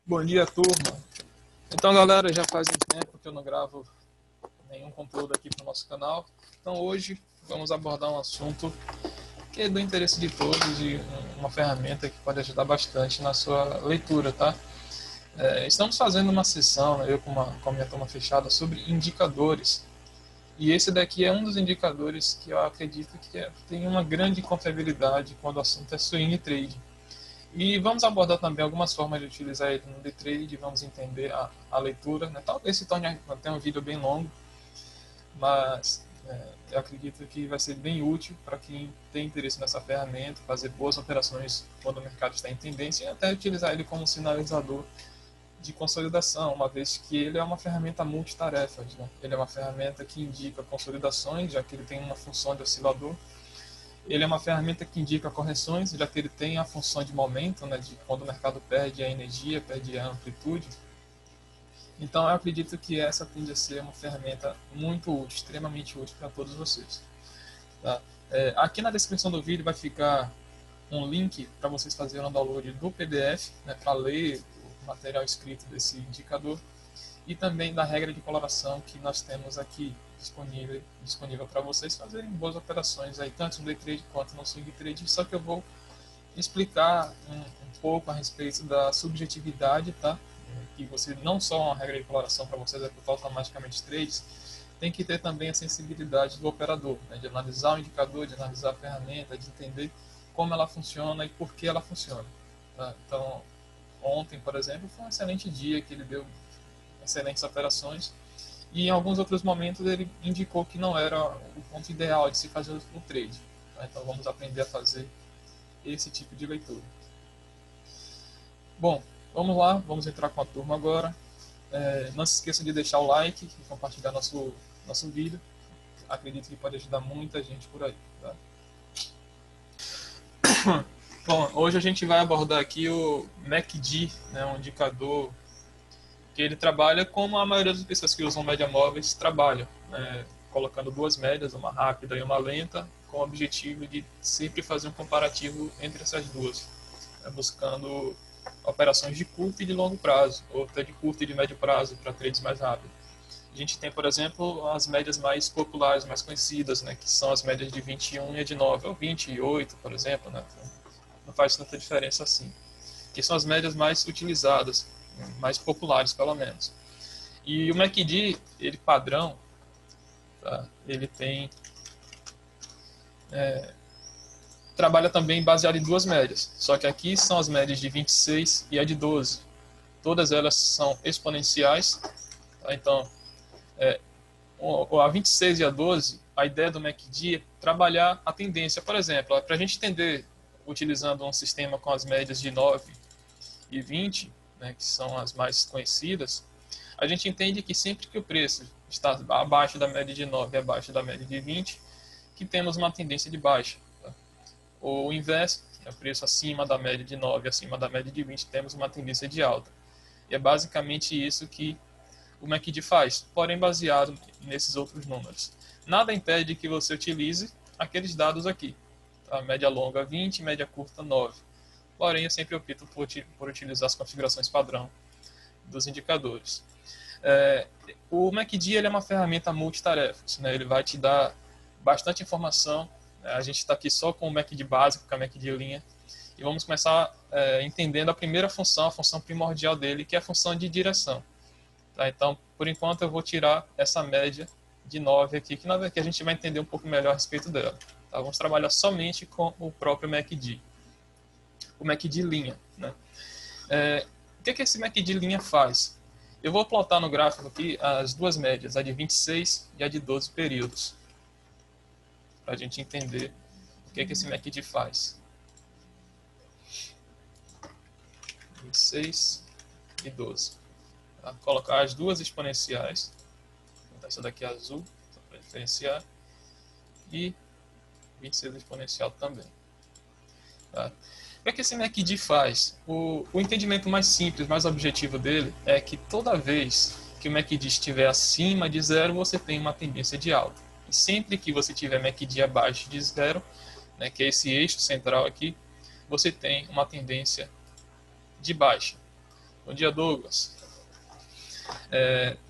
Bom dia, turma. Então, galera, já faz um tempo que eu não gravo nenhum conteúdo aqui para o nosso canal. Então, hoje vamos abordar um assunto que é do interesse de todos e uma ferramenta que pode ajudar bastante na sua leitura, tá? Estamos fazendo uma sessão, eu com a minha turma fechada, sobre indicadores. E esse daqui é um dos indicadores que eu acredito que tem uma grande confiabilidade quando o assunto é swing trade. E vamos abordar também algumas formas de utilizar ele no day trade, vamos entender a leitura, né? Talvez se torne até um vídeo bem longo, mas eu acredito que vai ser bem útil para quem tem interesse nessa ferramenta, fazer boas operações quando o mercado está em tendência e até utilizar ele como sinalizador de consolidação, uma vez que ele é uma ferramenta multitarefas, né? Ele é uma ferramenta que indica consolidações, já que ele tem uma função de oscilador. Ele é uma ferramenta que indica correções, já que ele tem a função de momento, né, de quando o mercado perde a energia, perde a amplitude. Então, eu acredito que essa tende a ser uma ferramenta muito útil, extremamente útil para todos vocês. Tá? Aqui na descrição do vídeo vai ficar um link para vocês fazerem um download do PDF, né, para ler o material escrito desse indicador e também da regra de coloração que nós temos aqui disponível para vocês fazerem boas operações aí, tanto no day trade quanto no swing trade. Só que eu vou explicar um pouco a respeito da subjetividade, tá? Que você não só uma regra de coloração para você executar automaticamente trades, tem que ter também a sensibilidade do operador, né? De analisar o indicador, de analisar a ferramenta, de entender como ela funciona e por que ela funciona. Tá? Então, ontem, por exemplo, foi um excelente dia que ele deu excelentes operações, e em alguns outros momentos ele indicou que não era o ponto ideal de se fazer o trade. Tá? Então vamos aprender a fazer esse tipo de leitura. Bom, vamos lá, vamos entrar com a turma agora. Não se esqueça de deixar o like e compartilhar nosso vídeo. Acredito que pode ajudar muita gente por aí. Tá? Bom, hoje a gente vai abordar aqui o MACD, né, um indicador que ele trabalha como a maioria das pessoas que usam média móveis trabalham, né? Colocando duas médias, uma rápida e uma lenta, com o objetivo de sempre fazer um comparativo entre essas duas, né? Buscando operações de curto e de longo prazo, ou até de curto e de médio prazo, para trades mais rápidos. A gente tem, por exemplo, as médias mais populares, mais conhecidas, né? Que são as médias de 21 e a de 9, ou 28, por exemplo, né? Não faz tanta diferença assim. Que são as médias mais utilizadas, mais populares pelo menos. E o MACD, ele padrão, tá? Ele tem trabalha também baseado em duas médias, só que aqui são as médias de 26 e a de 12. Todas elas são exponenciais, tá? Então a 26 e a 12, a ideia do MACD é trabalhar a tendência. Por exemplo, para a gente entender, utilizando um sistema com as médias de 9 e 20, né, que são as mais conhecidas, a gente entende que sempre que o preço está abaixo da média de 9 e abaixo da média de 20, que temos uma tendência de baixa. Tá? Ou o inverso, o preço acima da média de 9 e acima da média de 20, temos uma tendência de alta. E é basicamente isso que o MACD faz, porém baseado nesses outros números. Nada impede que você utilize aqueles dados aqui. Tá? Média longa 20, média curta 9. Porém, eu sempre opto por utilizar as configurações padrão dos indicadores. O MACD ele é uma ferramenta multitarefas, né? Ele vai te dar bastante informação. A gente está aqui só com o MACD básico, com a MACD linha, e vamos começar entendendo a primeira função, a função primordial dele, que é a função de direção. Tá? Então, por enquanto, eu vou tirar essa média de 9 aqui, que a gente vai entender um pouco melhor a respeito dela. Tá? Vamos trabalhar somente com o próprio MACD. O MACD linha. Né? O que esse MACD linha faz? Eu vou plotar no gráfico aqui as duas médias, a de 26 e a de 12 períodos, para a gente entender o que esse MACD faz. 26 e 12. Tá? Colocar as duas exponenciais, essa daqui é azul, para diferenciar, e 26 exponencial também. Tá? O que esse MACD faz? O entendimento mais simples, mais objetivo dele é que toda vez que o MACD estiver acima de zero, você tem uma tendência de alta. E sempre que você tiver MACD abaixo de zero, né, que é esse eixo central aqui, você tem uma tendência de baixa. Bom dia, Douglas.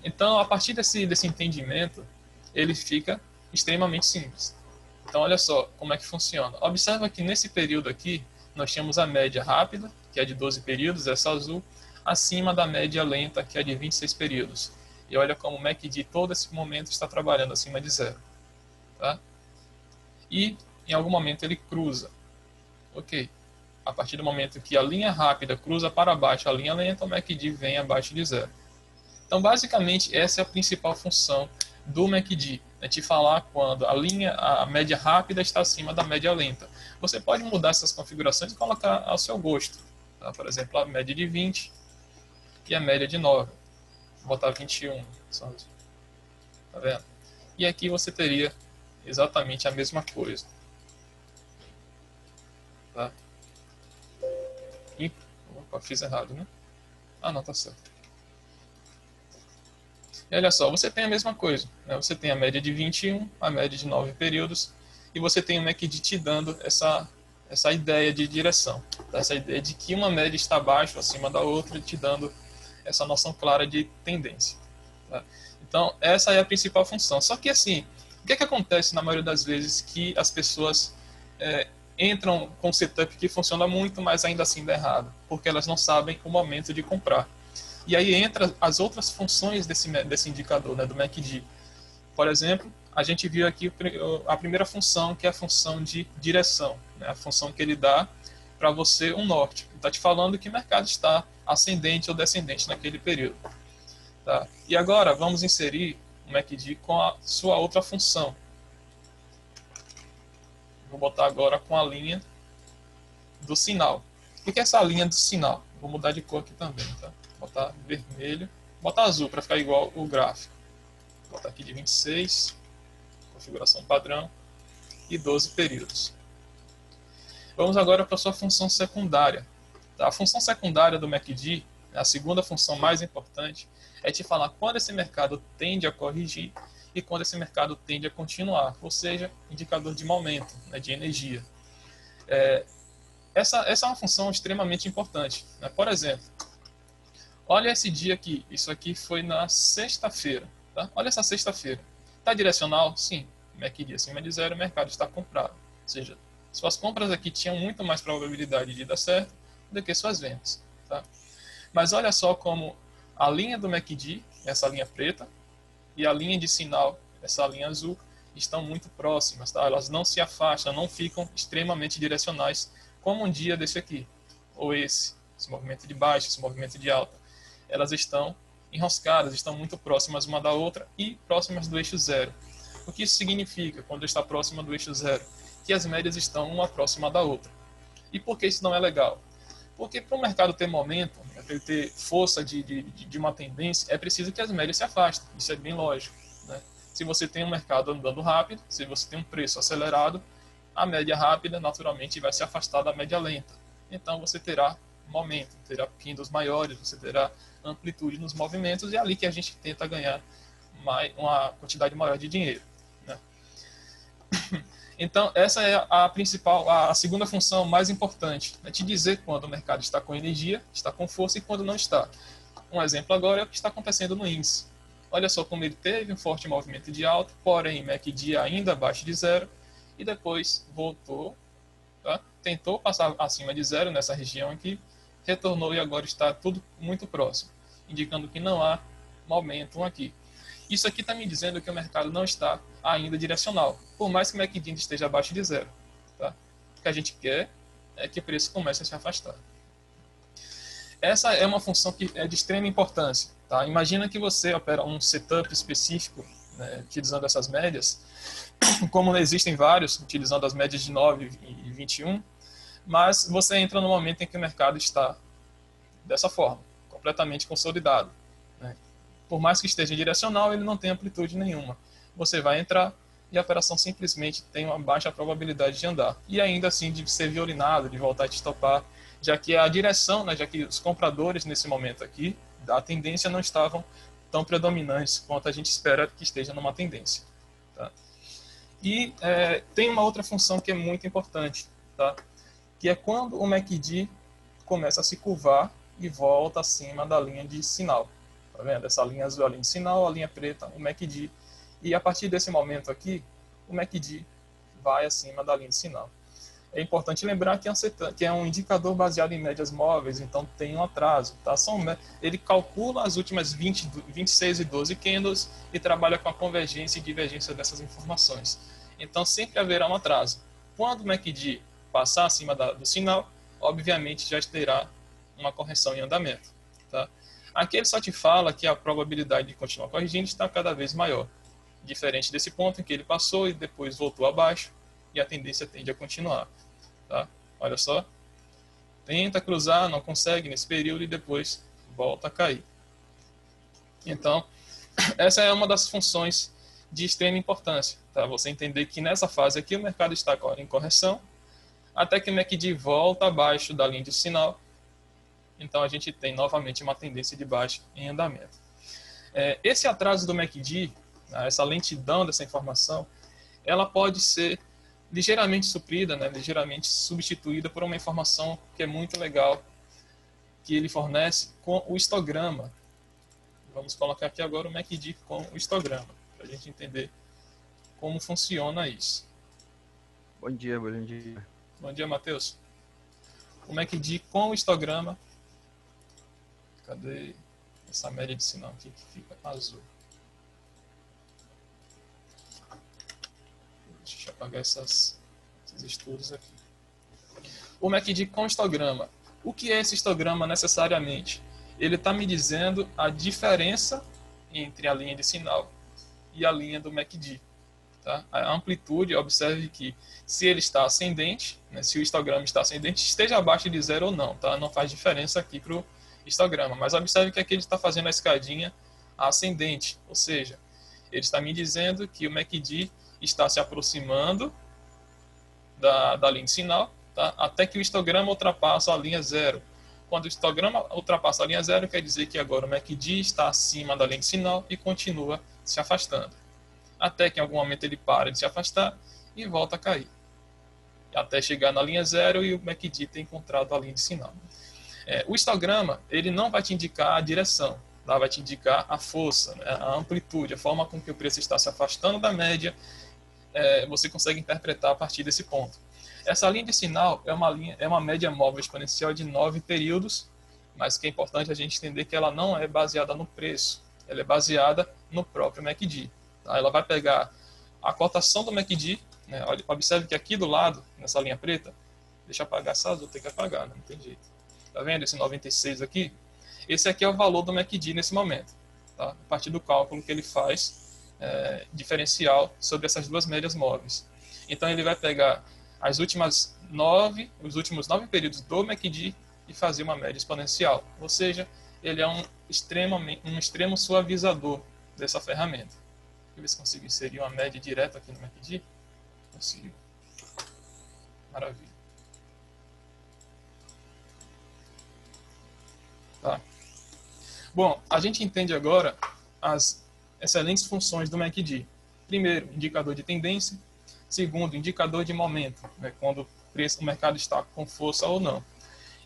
Então, a partir desse entendimento, ele fica extremamente simples. Então, olha só como é que funciona. Observa que nesse período aqui, nós temos a média rápida, que é de 12 períodos, essa azul, acima da média lenta, que é de 26 períodos. E olha como o MACD todo esse momento está trabalhando acima de zero. Tá? E, em algum momento, ele cruza. Ok. A partir do momento que a linha rápida cruza para baixo a linha lenta, o MACD vem abaixo de zero. Então, basicamente, essa é a principal função do MACD, é te falar quando a média rápida está acima da média lenta. Você pode mudar essas configurações e colocar ao seu gosto. Tá? Por exemplo, a média de 20 e a média de 9. Vou botar 21. Tá vendo? E aqui você teria exatamente a mesma coisa. Tá? E, opa, fiz errado, né? Ah, não, tá certo. E olha só, você tem a mesma coisa. Né? Você tem a média de 21, a média de 9 períodos, e você tem o MACD te dando essa ideia de direção. Tá? Essa ideia de que uma média está abaixo, acima da outra, te dando essa noção clara de tendência. Tá? Então, essa é a principal função. Só que, assim, o que acontece na maioria das vezes que as pessoas entram com um setup que funciona muito, mas ainda assim dá errado, porque elas não sabem o momento de comprar. E aí entra as outras funções desse indicador, né, do MACD. Por exemplo, a gente viu aqui a primeira função, que é a função de direção, né, a função que ele dá para você um norte. Ele está te falando que o mercado está ascendente ou descendente naquele período. Tá? E agora vamos inserir o MACD com a sua outra função. Vou botar agora com a linha do sinal. O que é essa linha do sinal? Vou mudar de cor aqui também. Tá? Vou botar vermelho. Vou botar azul para ficar igual o gráfico. Vou botar aqui de 26. Configuração padrão. E 12 períodos. Vamos agora para a sua função secundária. Tá? A função secundária do MACD, a segunda função mais importante, é te falar quando esse mercado tende a corrigir e quando esse mercado tende a continuar, ou seja, indicador de momento, né, de energia. Essa é uma função extremamente importante. Né? Por exemplo, olha esse dia aqui, isso aqui foi na sexta-feira. Tá? Olha essa sexta-feira. Está direcional? Sim. MACD acima de zero, o mercado está comprado. Ou seja, suas compras aqui tinham muito mais probabilidade de dar certo do que suas vendas. Tá? Mas olha só como a linha do MACD, essa linha preta, e a linha de sinal, essa linha azul, estão muito próximas. Tá? Elas não se afastam, não ficam extremamente direcionais, como um dia desse aqui, ou esse movimento de baixa, esse movimento de alta. Elas estão enroscadas, estão muito próximas uma da outra e próximas do eixo zero. O que isso significa quando está próxima do eixo zero? Que as médias estão uma próxima da outra. E por que isso não é legal? Porque para o mercado ter momento, para ele ter força de uma tendência, é preciso que as médias se afastem. Isso é bem lógico. Né? Se você tem um mercado andando rápido, se você tem um preço acelerado, a média rápida naturalmente vai se afastar da média lenta. Então você terá momento, terá candles maiores, você terá amplitude nos movimentos e é ali que a gente tenta ganhar uma quantidade maior de dinheiro. Né? Então, essa é a principal, a segunda função mais importante, é te dizer quando o mercado está com energia, está com força e quando não está. Um exemplo agora é o que está acontecendo no índice. Olha só como ele teve um forte movimento de alta, porém MACD ainda abaixo de zero, e depois voltou, tá? Tentou passar acima de zero nessa região aqui, retornou e agora está tudo muito próximo, indicando que não há momentum aqui. Isso aqui está me dizendo que o mercado não está ainda direcional, por mais que o MACD esteja abaixo de zero. Tá? O que a gente quer é que o preço comece a se afastar. Essa é uma função que é de extrema importância. Tá? Imagina que você opera um setup específico, né, utilizando essas médias, como existem vários, utilizando as médias de 9 e 21, mas você entra no momento em que o mercado está dessa forma, completamente consolidado. Né? Por mais que esteja direcional, ele não tem amplitude nenhuma. Você vai entrar e a operação simplesmente tem uma baixa probabilidade de andar. E ainda assim de ser violinado, de voltar a te estopar, já que a direção, né, já que os compradores nesse momento aqui, da tendência não estavam tão predominantes quanto a gente espera que esteja numa tendência. Tá? E tem uma outra função que é muito importante, tá? Que é quando o MACD começa a se curvar e volta acima da linha de sinal. Tá vendo? Essa linha azul é a linha de sinal, a linha preta, o MACD. E a partir desse momento aqui, o MACD vai acima da linha de sinal. É importante lembrar que é um indicador baseado em médias móveis, então tem um atraso. Tá? Ele calcula as últimas 26 e 12 candles e trabalha com a convergência e divergência dessas informações. Então sempre haverá um atraso. Quando o MACD passar acima do sinal, obviamente já terá uma correção em andamento. Tá? Aqui ele só te fala que a probabilidade de continuar corrigindo está cada vez maior. Diferente desse ponto em que ele passou e depois voltou abaixo, e a tendência tende a continuar. Tá? Olha só. Tenta cruzar, não consegue nesse período e depois volta a cair. Então, essa é uma das funções de extrema importância. Tá? Você entender que nessa fase aqui o mercado está em correção, até que o MACD volta abaixo da linha de sinal. Então, a gente tem novamente uma tendência de baixa em andamento. Esse atraso do MACD, essa lentidão dessa informação, ela pode ser ligeiramente suprida, né, ligeiramente substituída por uma informação que é muito legal, que ele fornece com o histograma. Vamos colocar aqui agora o MACD com o histograma, para a gente entender como funciona isso. Bom dia, bom dia. Bom dia, Matheus. O MACD com o histograma. Cadê essa média de sinal aqui que fica azul? Deixa eu apagar esses estudos aqui. O MACD com histograma. O que é esse histograma necessariamente? Ele está me dizendo a diferença entre a linha de sinal e a linha do MACD. Tá? A amplitude, observe que se ele está ascendente, né, se o histograma está ascendente, esteja abaixo de zero ou não. Tá? Não faz diferença aqui para o histograma. Mas observe que aqui ele está fazendo a escadinha ascendente. Ou seja, ele está me dizendo que o MACD está se aproximando da linha de sinal, tá? Até que o histograma ultrapassa a linha zero. Quando o histograma ultrapassa a linha zero, quer dizer que agora o MACD está acima da linha de sinal e continua se afastando. Até que em algum momento ele para de se afastar e volta a cair. Até chegar na linha zero e o MACD ter encontrado a linha de sinal. O histograma ele não vai te indicar a direção, tá? Vai te indicar a força, né? A amplitude, a forma com que o preço está se afastando da média. Você consegue interpretar a partir desse ponto. Essa linha de sinal é uma média móvel exponencial de 9 períodos, mas que é importante a gente entender que ela não é baseada no preço, ela é baseada no próprio MACD. Tá? Ela vai pegar a cotação do MACD, né? Observe que aqui do lado, nessa linha preta, deixa eu apagar essa azul, tem que apagar, né? Não tem jeito. Tá vendo esse 96 aqui? Esse aqui é o valor do MACD nesse momento, tá? A partir do cálculo que ele faz diferencial sobre essas duas médias móveis. Então ele vai pegar os últimos 9 períodos do MACD e fazer uma média exponencial. Ou seja, ele é um extremo suavizador dessa ferramenta. Deixa eu ver se consigo inserir uma média direta aqui no MACD. Consigo. Maravilha. Tá. Bom, a gente entende agora as excelentes funções do MACD. Primeiro, indicador de tendência. Segundo, indicador de momento, né, quando o mercado está com força ou não.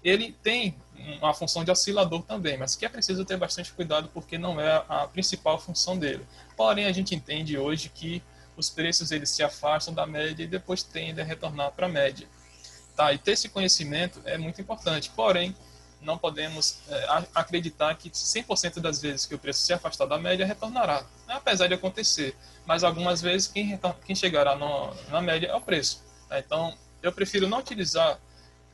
Ele tem uma função de oscilador também, mas que é preciso ter bastante cuidado porque não é a principal função dele. Porém, a gente entende hoje que os preços eles se afastam da média e depois tendem a retornar para a média. Tá? E ter esse conhecimento é muito importante. Porém, não podemos acreditar que 100% das vezes que o preço se afastar da média retornará, apesar de acontecer, mas algumas vezes quem chegará na média é o preço. Tá? Então, eu prefiro não utilizar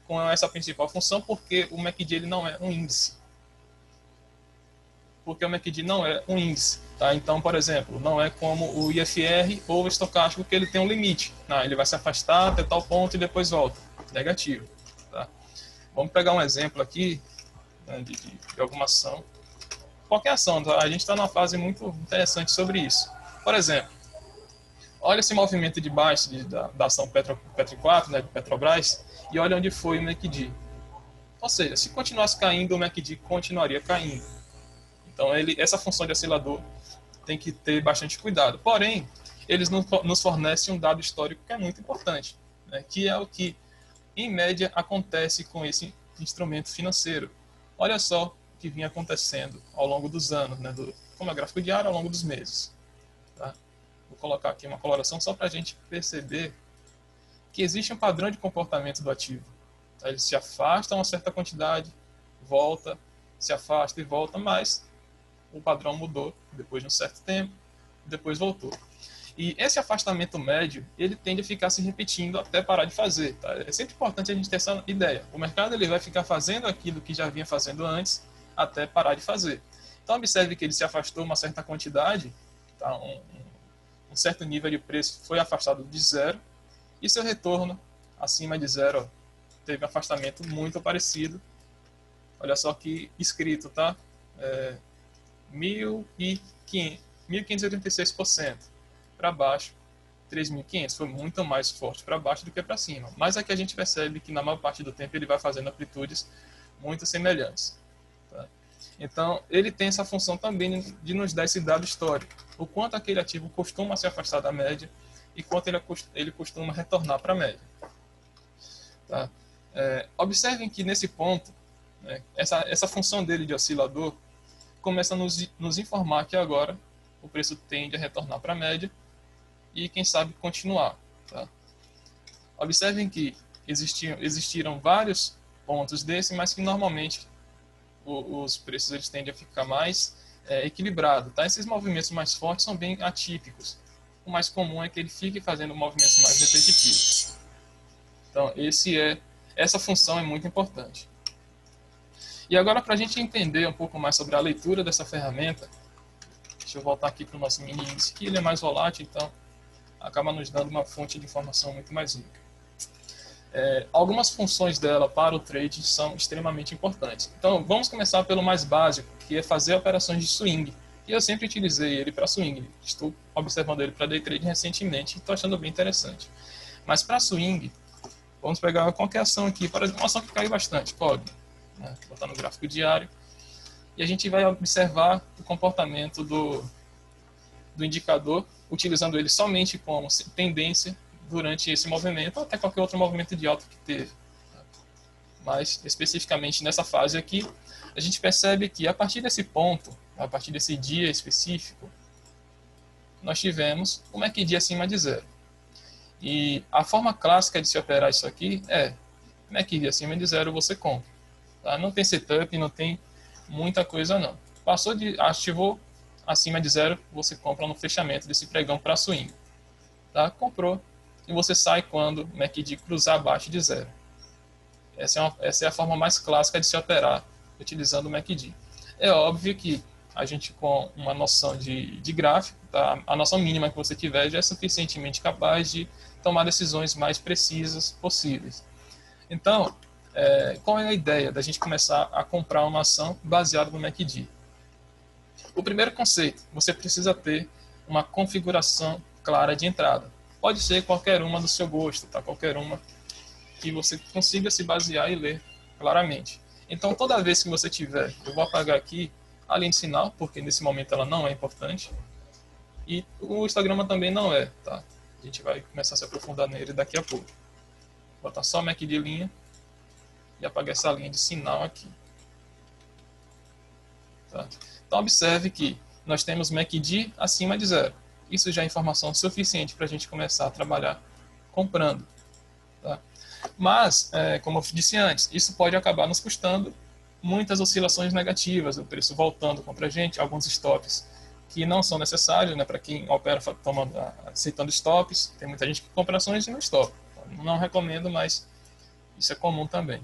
com essa principal função porque o MACD ele não é um índice. Porque o MACD não é um índice. Tá? Então, por exemplo, não é como o IFR ou o estocástico que ele tem um limite. Tá? Ele vai se afastar até tal ponto e depois volta. Negativo. Tá? Vamos pegar um exemplo aqui, né, de alguma ação. Qualquer ação, tá? A gente está numa fase muito interessante sobre isso. Por exemplo, olha esse movimento de baixo da ação Petro 4, né, de Petrobras, e olha onde foi o MACD. Ou seja, se continuasse caindo, o MACD continuaria caindo. Então, essa função de oscilador tem que ter bastante cuidado. Porém, eles nos fornecem um dado histórico que é muito importante, né, que é o que em média acontece com esse instrumento financeiro. olha só o que vinha acontecendo ao longo dos anos, né, como é gráfico diário, ao longo dos meses. Tá? Vou colocar aqui uma coloração só para a gente perceber que existe um padrão de comportamento do ativo. Tá? Ele se afasta uma certa quantidade, volta, se afasta e volta, mas o padrão mudou depois de um certo tempo, depois voltou. E esse afastamento médio, ele tende a ficar se repetindo até parar de fazer. Tá? É sempre importante a gente ter essa ideia. O mercado ele vai ficar fazendo aquilo que já vinha fazendo antes até parar de fazer. Então, observe que ele se afastou uma certa quantidade, tá? Um certo nível de preço foi afastado de zero, e seu retorno acima de zero teve um afastamento muito parecido. Olha só que escrito, tá? 1.586%. Para baixo, 3.500. Foi muito mais forte para baixo do que para cima. Mas aqui a gente percebe que na maior parte do tempo ele vai fazendo amplitudes muito semelhantes. Tá? Então, ele tem essa função também de nos dar esse dado histórico. O quanto aquele ativo costuma se afastar da média e quanto ele costuma retornar para a média. Tá? Observem que nesse ponto, né, essa função dele de oscilador começa a nos informar que agora o preço tende a retornar para a média e, quem sabe, continuar. Tá? Observem que existiram vários pontos desse, mas que normalmente os preços eles tendem a ficar mais equilibrados. Tá? Esses movimentos mais fortes são bem atípicos. O mais comum é que ele fique fazendo movimentos mais repetitivos. Então, essa função é muito importante. E agora, para a gente entender um pouco mais sobre a leitura dessa ferramenta, deixa eu voltar aqui para o nosso mini índice, que ele é mais volátil, então acaba nos dando uma fonte de informação muito mais rica. Algumas funções dela para o trade são extremamente importantes. Então, vamos começar pelo mais básico, que é fazer operações de swing. E eu sempre utilizei ele para swing. Estou observando ele para day trade recentemente e estou achando bem interessante. Mas para swing, vamos pegar qualquer ação aqui, por exemplo, uma ação que caiu bastante, POG. Né? Vou botar no gráfico diário. E a gente vai observar o comportamento do indicador, utilizando ele somente como tendência durante esse movimento, ou até qualquer outro movimento de alta que teve. Mas, especificamente nessa fase aqui, a gente percebe que a partir desse ponto, a partir desse dia específico, nós tivemos um MACD acima de zero. E a forma clássica de se operar isso aqui é MACD acima de zero, você compra. Tá? Não tem setup, não tem muita coisa não. Ativou acima de zero, você compra no fechamento desse pregão para swing. Tá? Comprou e você sai quando o MACD cruzar abaixo de zero. Essa é a forma mais clássica de se operar utilizando o MACD. É óbvio que a gente, com uma noção de gráfico, tá? A noção mínima que você tiver já é suficientemente capaz de tomar decisões mais precisas possíveis. Então, qual é a ideia da gente começar a comprar uma ação baseada no MACD? O primeiro conceito, você precisa ter uma configuração clara de entrada. Pode ser qualquer uma do seu gosto, tá? Qualquer uma que você consiga se basear e ler claramente. Então, toda vez que você tiver, eu vou apagar aqui a linha de sinal, porque nesse momento ela não é importante, e o histograma também não é, tá? A gente vai começar a se aprofundar nele daqui a pouco. Vou botar só o MACD de linha e apagar essa linha de sinal aqui. Tá? Então, observe que nós temos MACD acima de zero. Isso já é informação suficiente para a gente começar a trabalhar comprando. Tá? Mas, como eu disse antes, isso pode acabar nos custando muitas oscilações negativas, o preço voltando contra a gente, alguns stops que não são necessários, né, para quem opera aceitando stops. Tem muita gente que compra ações e não stop. Não recomendo, mas isso é comum também.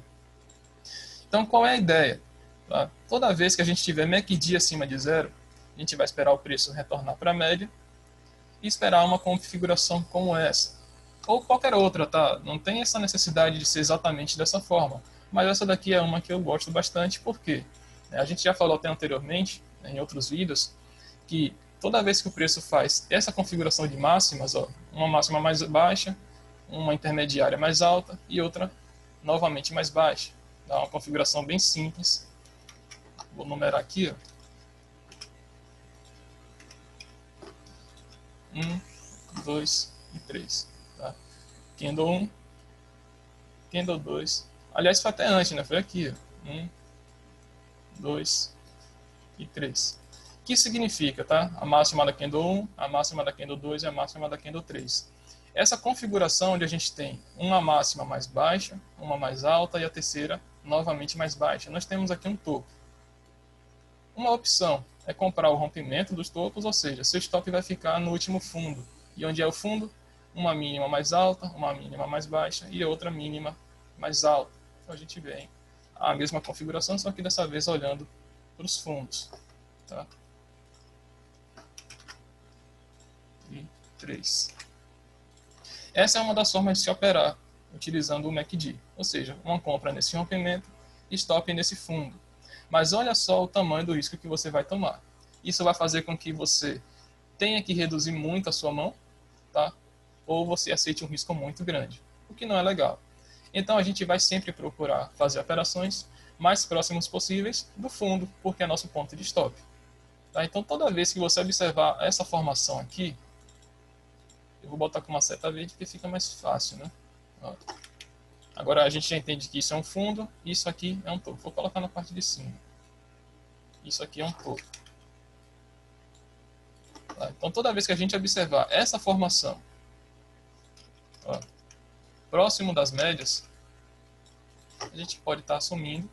Então, qual é a ideia? Tá? Toda vez que a gente tiver MACD acima de zero, a gente vai esperar o preço retornar para a média e esperar uma configuração como essa. Ou qualquer outra, tá? Não tem essa necessidade de ser exatamente dessa forma. Mas essa daqui é uma que eu gosto bastante, porque a gente já falou até anteriormente, né, em outros vídeos, que toda vez que o preço faz essa configuração de máximas, ó, uma máxima mais baixa, uma intermediária mais alta e outra novamente mais baixa. Dá uma configuração bem simples. Vou numerar aqui, ó. 1, 2 e 3. Tá? Candle 1, Candle 2. Aliás, foi até antes, né? Foi aqui, ó. 1, 2 e 3. O que significa, tá? A máxima da candle 1, a máxima da candle 2 e a máxima da candle 3. Essa configuração onde a gente tem uma máxima mais baixa, uma mais alta e a terceira novamente mais baixa. Nós temos aqui um topo. Uma opção é comprar o rompimento dos topos, ou seja, seu stop vai ficar no último fundo. E onde é o fundo? Uma mínima mais alta, uma mínima mais baixa e outra mínima mais alta. Então a gente vem a mesma configuração, só que dessa vez olhando para os fundos. Tá? E 3. Essa é uma das formas de se operar utilizando o MACD, ou seja, uma compra nesse rompimento e stop nesse fundo. Mas olha só o tamanho do risco que você vai tomar. Isso vai fazer com que você tenha que reduzir muito a sua mão, tá? Ou você aceite um risco muito grande, o que não é legal. Então a gente vai sempre procurar fazer operações mais próximos possíveis do fundo, porque é nosso ponto de stop. Tá? Então toda vez que você observar essa formação aqui, eu vou botar com uma seta verde porque fica mais fácil, né? Ó. Agora a gente já entende que isso é um fundo, isso aqui é um topo. Vou colocar na parte de cima. Isso aqui é um topo. Tá? Então toda vez que a gente observar essa formação, ó, próximo das médias, a gente pode estar assumindo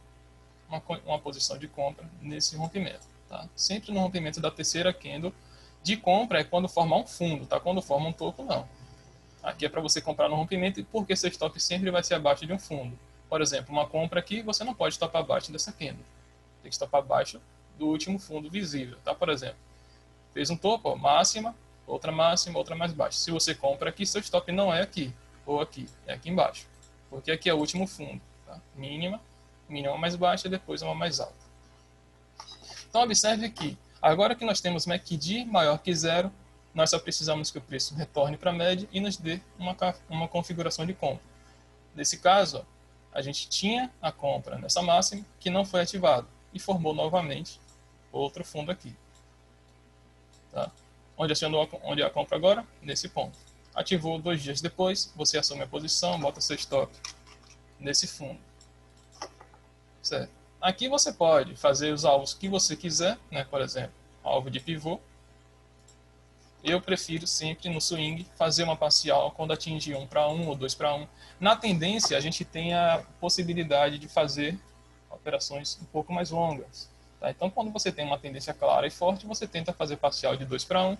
uma posição de compra nesse rompimento. Tá? Sempre no rompimento da terceira candle de compra é quando formar um fundo, tá? Quando forma um topo, não. Aqui é para você comprar no rompimento, porque seu stop sempre vai ser abaixo de um fundo. Por exemplo, uma compra aqui, você não pode stopar abaixo dessa candle. Tem que stopar abaixo do último fundo visível, tá? Por exemplo, fez um topo, ó, máxima, outra mais baixa. Se você compra aqui, seu stop não é aqui ou aqui, é aqui embaixo. Porque aqui é o último fundo, tá? Mínima mais baixa, depois uma mais alta. Então observe que, agora que nós temos MACD maior que zero, nós só precisamos que o preço retorne para a média e nos dê uma configuração de compra. Nesse caso, a gente tinha a compra nessa máxima que não foi ativada e formou novamente outro fundo aqui. Tá? Onde é a compra agora? Nesse ponto. Ativou 2 dias depois, você assume a posição, bota seu stop nesse fundo. Certo? Aqui você pode fazer os alvos que você quiser, né? Por exemplo, alvo de pivô. Eu prefiro sempre no swing fazer uma parcial quando atingir 1 para 1 ou 2 para 1. Na tendência, a gente tem a possibilidade de fazer operações um pouco mais longas. Tá? Então, quando você tem uma tendência clara e forte, você tenta fazer parcial de 2 para 1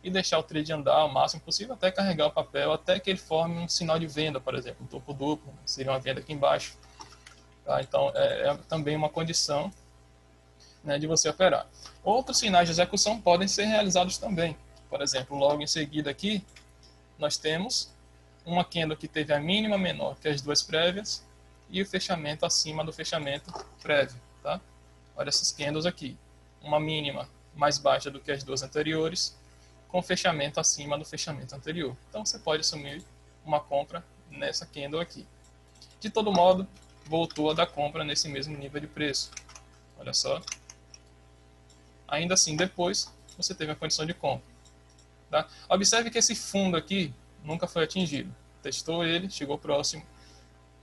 e deixar o trade andar o máximo possível até carregar o papel, até que ele forme um sinal de venda, por exemplo, um topo duplo, seria uma venda aqui embaixo. Tá? Então, é também uma condição, né, de você operar. Outros sinais de execução podem ser realizados também. Por exemplo, logo em seguida aqui, nós temos uma candle que teve a mínima menor que as duas prévias e o fechamento acima do fechamento prévio. Tá? Olha essas candles aqui. Uma mínima mais baixa do que as duas anteriores, com fechamento acima do fechamento anterior. Então você pode assumir uma compra nessa candle aqui. De todo modo, voltou a dar compra nesse mesmo nível de preço. Olha só. Ainda assim, depois, você teve a condição de compra. Tá? Observe que esse fundo aqui nunca foi atingido. Testou ele, chegou próximo,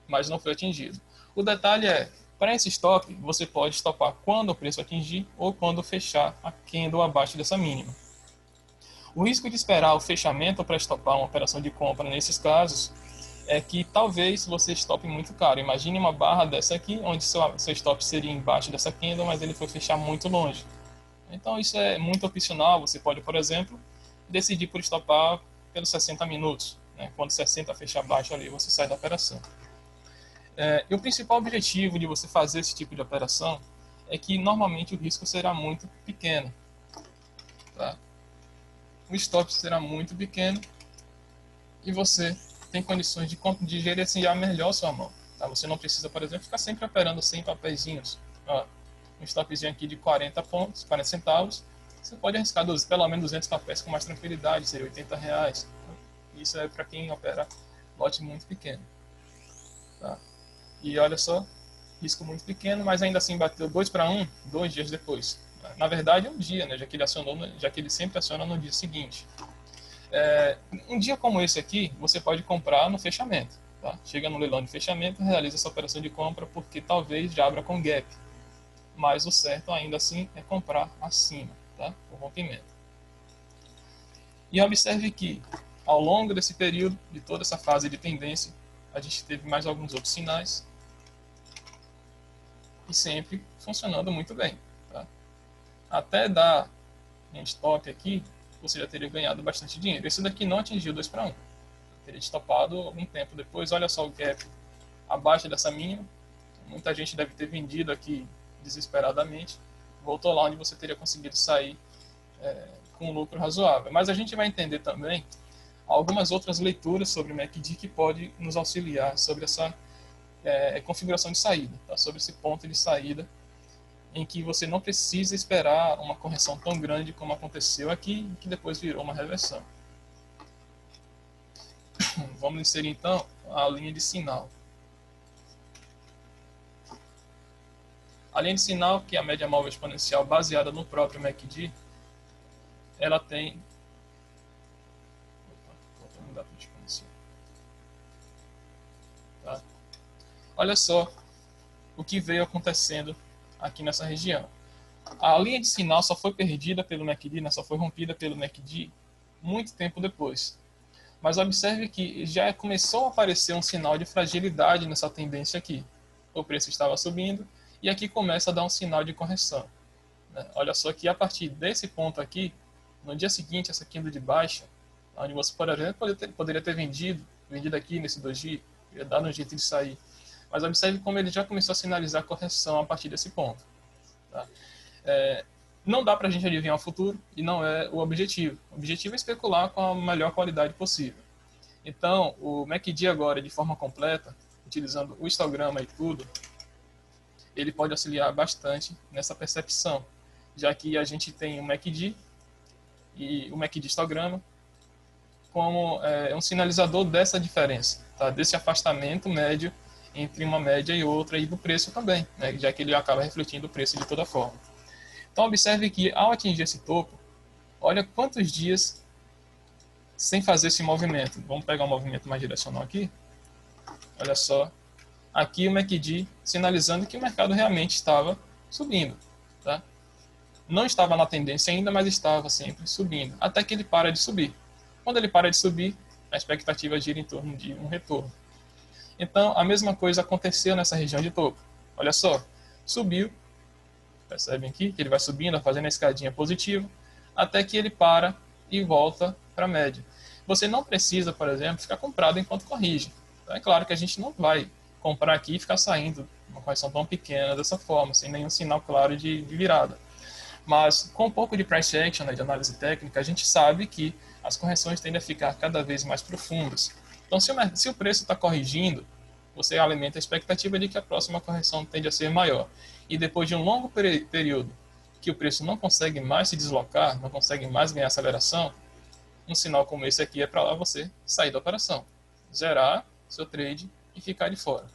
mas não foi atingido. O detalhe é, para esse stop, você pode stopar quando o preço atingir ou quando fechar a candle abaixo dessa mínima. O risco de esperar o fechamento para stopar uma operação de compra nesses casos é que talvez você stope muito caro. Imagine uma barra dessa aqui, onde seu stop seria embaixo dessa candle, mas ele foi fechar muito longe. Então isso é muito opcional. Você pode, por exemplo, decidir por stopar pelos 60 minutos. Né? Quando 60 fecha abaixo ali, você sai da operação. E o principal objetivo de você fazer esse tipo de operação é que normalmente o risco será muito pequeno. Tá? O stop será muito pequeno e você tem condições de gerenciar melhor sua mão. Tá? Você não precisa, por exemplo, ficar sempre operando 100 papeizinhos. Ó, um stopzinho aqui de 40 pontos, 40 centavos. Você pode arriscar pelo menos 200 papéis com mais tranquilidade, seria R$80. Isso é para quem opera lote muito pequeno. Tá? E olha só, risco muito pequeno, mas ainda assim bateu 2 para 1, 2 dias depois. Na verdade, um dia, né, já que ele sempre aciona no dia seguinte. Um dia como esse aqui, você pode comprar no fechamento. Tá? Chega no leilão de fechamento, realiza essa operação de compra, porque talvez já abra com gap. mas o certo ainda assim é comprar acima, tá? O rompimento. E observe que, ao longo desse período, de toda essa fase de tendência, a gente teve mais alguns outros sinais e sempre funcionando muito bem. Tá? Até dar um stop aqui, você já teria ganhado bastante dinheiro. Esse daqui não atingiu 2 para 1. Teria estopado algum tempo depois. Olha só o gap abaixo dessa mínima. Muita gente deve ter vendido aqui desesperadamente. Voltou lá onde você teria conseguido sair com um lucro razoável. Mas a gente vai entender também algumas outras leituras sobre o MACD que pode nos auxiliar sobre essa configuração de saída, tá? Sobre esse ponto de saída em que você não precisa esperar uma correção tão grande como aconteceu aqui, que depois virou uma reversão. Vamos inserir então a linha de sinal. A linha de sinal, que é a média móvel exponencial baseada no próprio MACD, ela tem... Tá? Olha só o que veio acontecendo aqui nessa região. A linha de sinal só foi perdida pelo MACD, né, só foi rompida pelo MACD muito tempo depois. Mas observe que já começou a aparecer um sinal de fragilidade nessa tendência aqui. O preço estava subindo e aqui começa a dar um sinal de correção. Olha só que a partir desse ponto aqui, no dia seguinte, essa queda de baixa, onde você, por exemplo, poderia ter vendido aqui nesse doji, ia dar um jeito de sair. Mas observe como ele já começou a sinalizar correção a partir desse ponto. Tá? Não dá para a gente adivinhar o futuro e não é o objetivo. O objetivo é especular com a melhor qualidade possível. Então, o MACD agora, de forma completa, utilizando o histograma e tudo, ele pode auxiliar bastante nessa percepção, já que a gente tem o MACD e o MACD histograma como um sinalizador dessa diferença, tá? Desse afastamento médio entre uma média e outra e do preço também, né? Já que ele acaba refletindo o preço de toda forma. Então, observe que ao atingir esse topo, olha quantos dias sem fazer esse movimento. Vamos pegar um movimento mais direcional aqui. Olha só. Aqui o MACD sinalizando que o mercado realmente estava subindo. Tá? Não estava na tendência ainda, mas estava sempre subindo. Até que ele para de subir. Quando ele para de subir, a expectativa gira em torno de um retorno. Então, a mesma coisa aconteceu nessa região de topo. Olha só. Subiu. Percebem aqui que ele vai subindo, fazendo a escadinha positiva, até que ele para e volta para a média. Você não precisa, por exemplo, ficar comprado enquanto corrige. Então, é claro que a gente não vai comprar aqui e ficar saindo uma correção tão pequena dessa forma, sem nenhum sinal claro de virada. Mas com um pouco de price action, né, de análise técnica, a gente sabe que as correções tendem a ficar cada vez mais profundas. Então, se o preço está corrigindo, você alimenta a expectativa de que a próxima correção tende a ser maior. E depois de um longo período que o preço não consegue mais se deslocar, não consegue mais ganhar aceleração, um sinal como esse aqui é para você sair da operação, zerar seu trade e ficar de fora.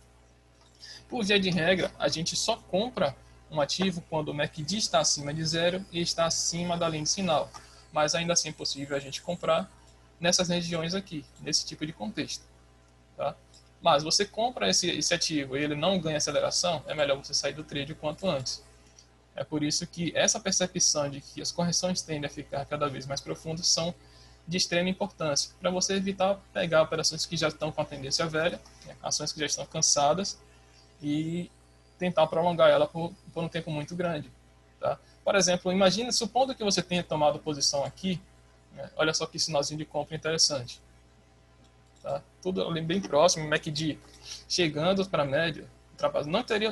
Por via de regra, a gente só compra um ativo quando o MACD está acima de zero e está acima da linha de sinal. Mas ainda assim é possível a gente comprar nessas regiões aqui, nesse tipo de contexto. Tá? Mas você compra esse ativo e ele não ganha aceleração, é melhor você sair do trade o quanto antes. É por isso que essa percepção de que as correções tendem a ficar cada vez mais profundas são de extrema importância, para você evitar pegar operações que já estão com a tendência velha, ações que já estão cansadas, e tentar prolongar ela por um tempo muito grande. Tá? Por exemplo, imagine, supondo que você tenha tomado posição aqui, né, olha só que sinalzinho de compra interessante. Tá? Tudo ali bem próximo, MACD chegando para a média,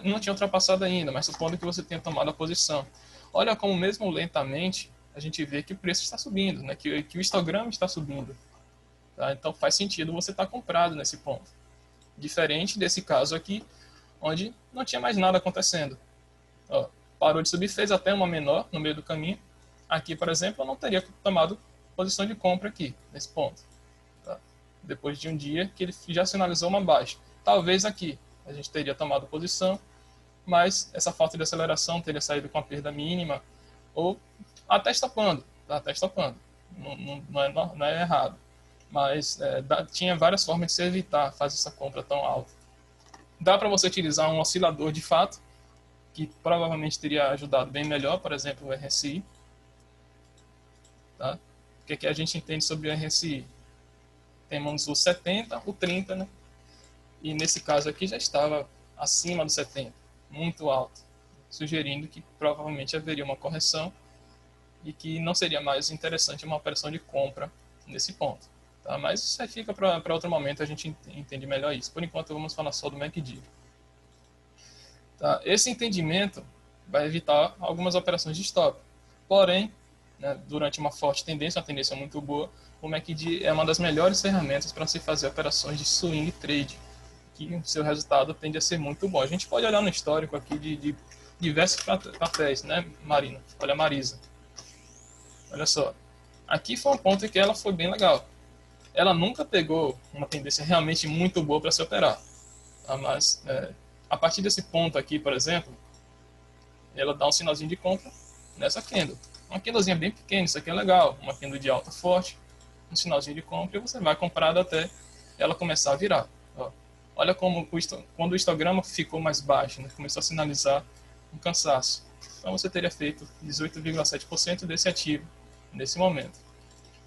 não tinha ultrapassado ainda, mas supondo que você tenha tomado a posição. Olha como mesmo lentamente a gente vê que o preço está subindo, né? que o histograma está subindo. Tá? Então faz sentido você estar comprado nesse ponto. Diferente desse caso aqui, onde não tinha mais nada acontecendo. Ó, parou de subir, fez até uma menor no meio do caminho. Aqui, por exemplo, eu não teria tomado posição de compra aqui, nesse ponto. Depois de um dia que ele já sinalizou uma baixa. Talvez aqui a gente teria tomado posição, mas essa falta de aceleração teria saído com a perda mínima, ou até estopando. Tá? Até estopando. Não é errado. Mas tinha várias formas de se evitar fazer essa compra tão alta. Dá para você utilizar um oscilador de fato, que provavelmente teria ajudado bem melhor, por exemplo, o RSI. Tá? O que a gente entende sobre o RSI? Temos o 70, o 30, né? E nesse caso aqui já estava acima do 70, muito alto, sugerindo que provavelmente haveria uma correção e que não seria mais interessante uma operação de compra nesse ponto. Tá? Mas isso aí fica para outro momento, a gente entende melhor isso. Por enquanto vamos falar só do MACD. Tá? Esse entendimento vai evitar algumas operações de stop. Porém, né, durante uma forte tendência, uma tendência muito boa, o MACD é uma das melhores ferramentas para se fazer operações de swing trade, que o seu resultado tende a ser muito bom. A gente pode olhar no histórico aqui de diversos papéis, né, Marina? Olha a Marisa. Olha só. Aqui foi um ponto em que ela foi bem legal. Ela nunca pegou uma tendência realmente muito boa para se operar. Tá? Mas, a partir desse ponto aqui, por exemplo, ela dá um sinalzinho de compra nessa candle. Uma candlezinha bem pequena, isso aqui é legal. Uma candle de alta forte, um sinalzinho de compra e você vai comprando até ela começar a virar. Ó. Olha como quando o histograma ficou mais baixo, né, começou a sinalizar um cansaço. Então você teria feito 18,7% desse ativo nesse momento.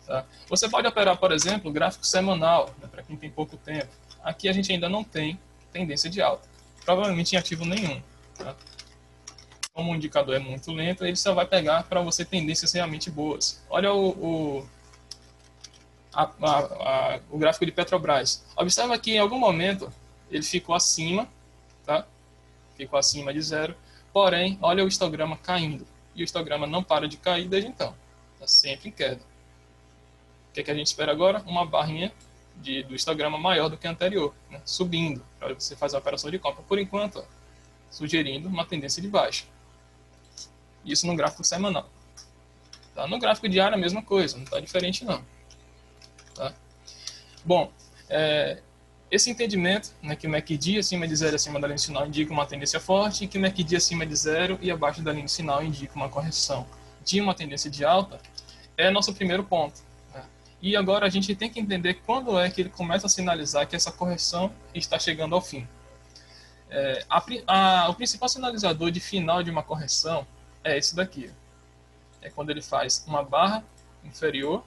Tá? Você pode operar, por exemplo, o gráfico semanal, né, para quem tem pouco tempo. Aqui a gente ainda não tem tendência de alta. Provavelmente em ativo nenhum. Tá? Como o indicador é muito lento, ele só vai pegar para você tendências realmente boas. Olha o gráfico de Petrobras. Observa que em algum momento ele ficou acima, tá? Ficou acima de zero. Porém, olha o histograma caindo. E o histograma não para de cair desde então. Está sempre em queda. O que a gente espera agora? Uma barrinha do histograma maior do que a anterior, né? Subindo, para você fazer a operação de compra. Por enquanto, ó, sugerindo uma tendência de baixa. Isso no gráfico semanal. Tá? No gráfico diário a mesma coisa, não está diferente não. Tá? Bom, esse entendimento, né, que o MACD acima de 0 e acima da linha de sinal indica uma tendência forte, e que o MACD acima de 0 e abaixo da linha de sinal indica uma correção de uma tendência de alta, é nosso primeiro ponto. Né? E agora a gente tem que entender quando é que ele começa a sinalizar que essa correção está chegando ao fim. O principal sinalizador de final de uma correção é esse daqui. É quando ele faz uma barra inferior.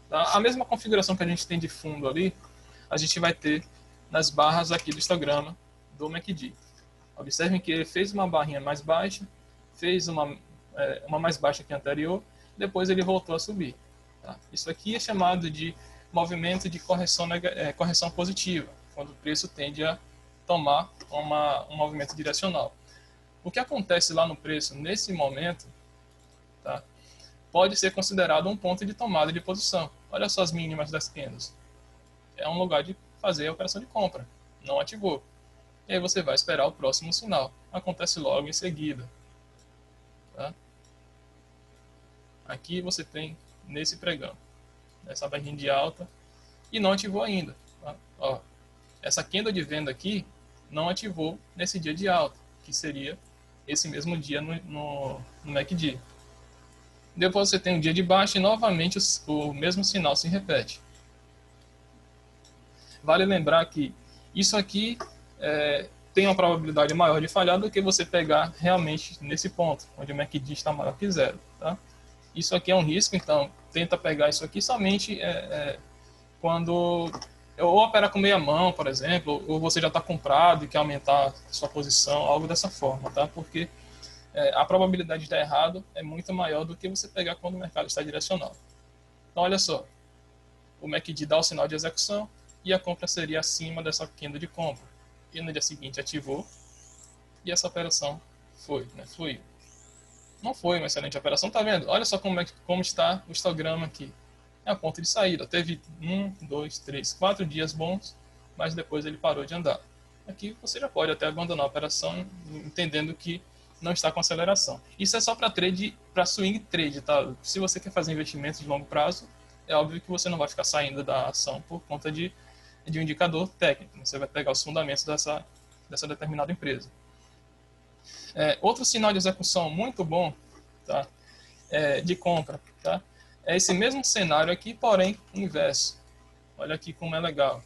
Tá? A mesma configuração que a gente tem de fundo ali, a gente vai ter nas barras aqui do histograma do MACD. Observem que ele fez uma barrinha mais baixa, fez uma mais baixa que a anterior, depois ele voltou a subir. Tá? Isso aqui é chamado de movimento de correção positiva, quando o preço tende a tomar um movimento direcional. O que acontece lá no preço nesse momento, tá, pode ser considerado um ponto de tomada de posição. Olha só as mínimas das candles. É um lugar de fazer a operação de compra. Não ativou. E aí você vai esperar o próximo sinal. Acontece logo em seguida. Tá? Aqui você tem nesse pregão. Essa barrinha de alta. E não ativou ainda. Tá? Ó, essa candle de venda aqui não ativou nesse dia de alta, que seria esse mesmo dia no MACD. Depois você tem um dia de baixa e novamente o mesmo sinal se repete. Vale lembrar que isso aqui tem uma probabilidade maior de falhar do que você pegar realmente nesse ponto, onde o MACD está maior que zero. Tá? Isso aqui é um risco, então tenta pegar isso aqui somente quando ou operar com meia mão, por exemplo, ou você já está comprado e quer aumentar sua posição, algo dessa forma, tá? Porque a probabilidade de dar errado é muito maior do que você pegar quando o mercado está direcional. Então, olha só, o MACD dá o sinal de execução e a compra seria acima dessa candle de compra. E no dia seguinte ativou e essa operação fluiu. Não foi uma excelente operação, tá vendo? Olha só como está o histograma aqui. É a ponto de saída. Teve 1, 2, 3, 4 dias bons, mas depois ele parou de andar. Aqui você já pode até abandonar a operação, entendendo que não está com aceleração. Isso é só para trade, para swing trade, tá? Se você quer fazer investimentos de longo prazo, é óbvio que você não vai ficar saindo da ação por conta de um indicador técnico. Você vai pegar os fundamentos dessa determinada empresa. Outro sinal de execução muito bom, tá? De compra, tá? É esse mesmo cenário aqui, porém inverso. Olha aqui como é legal.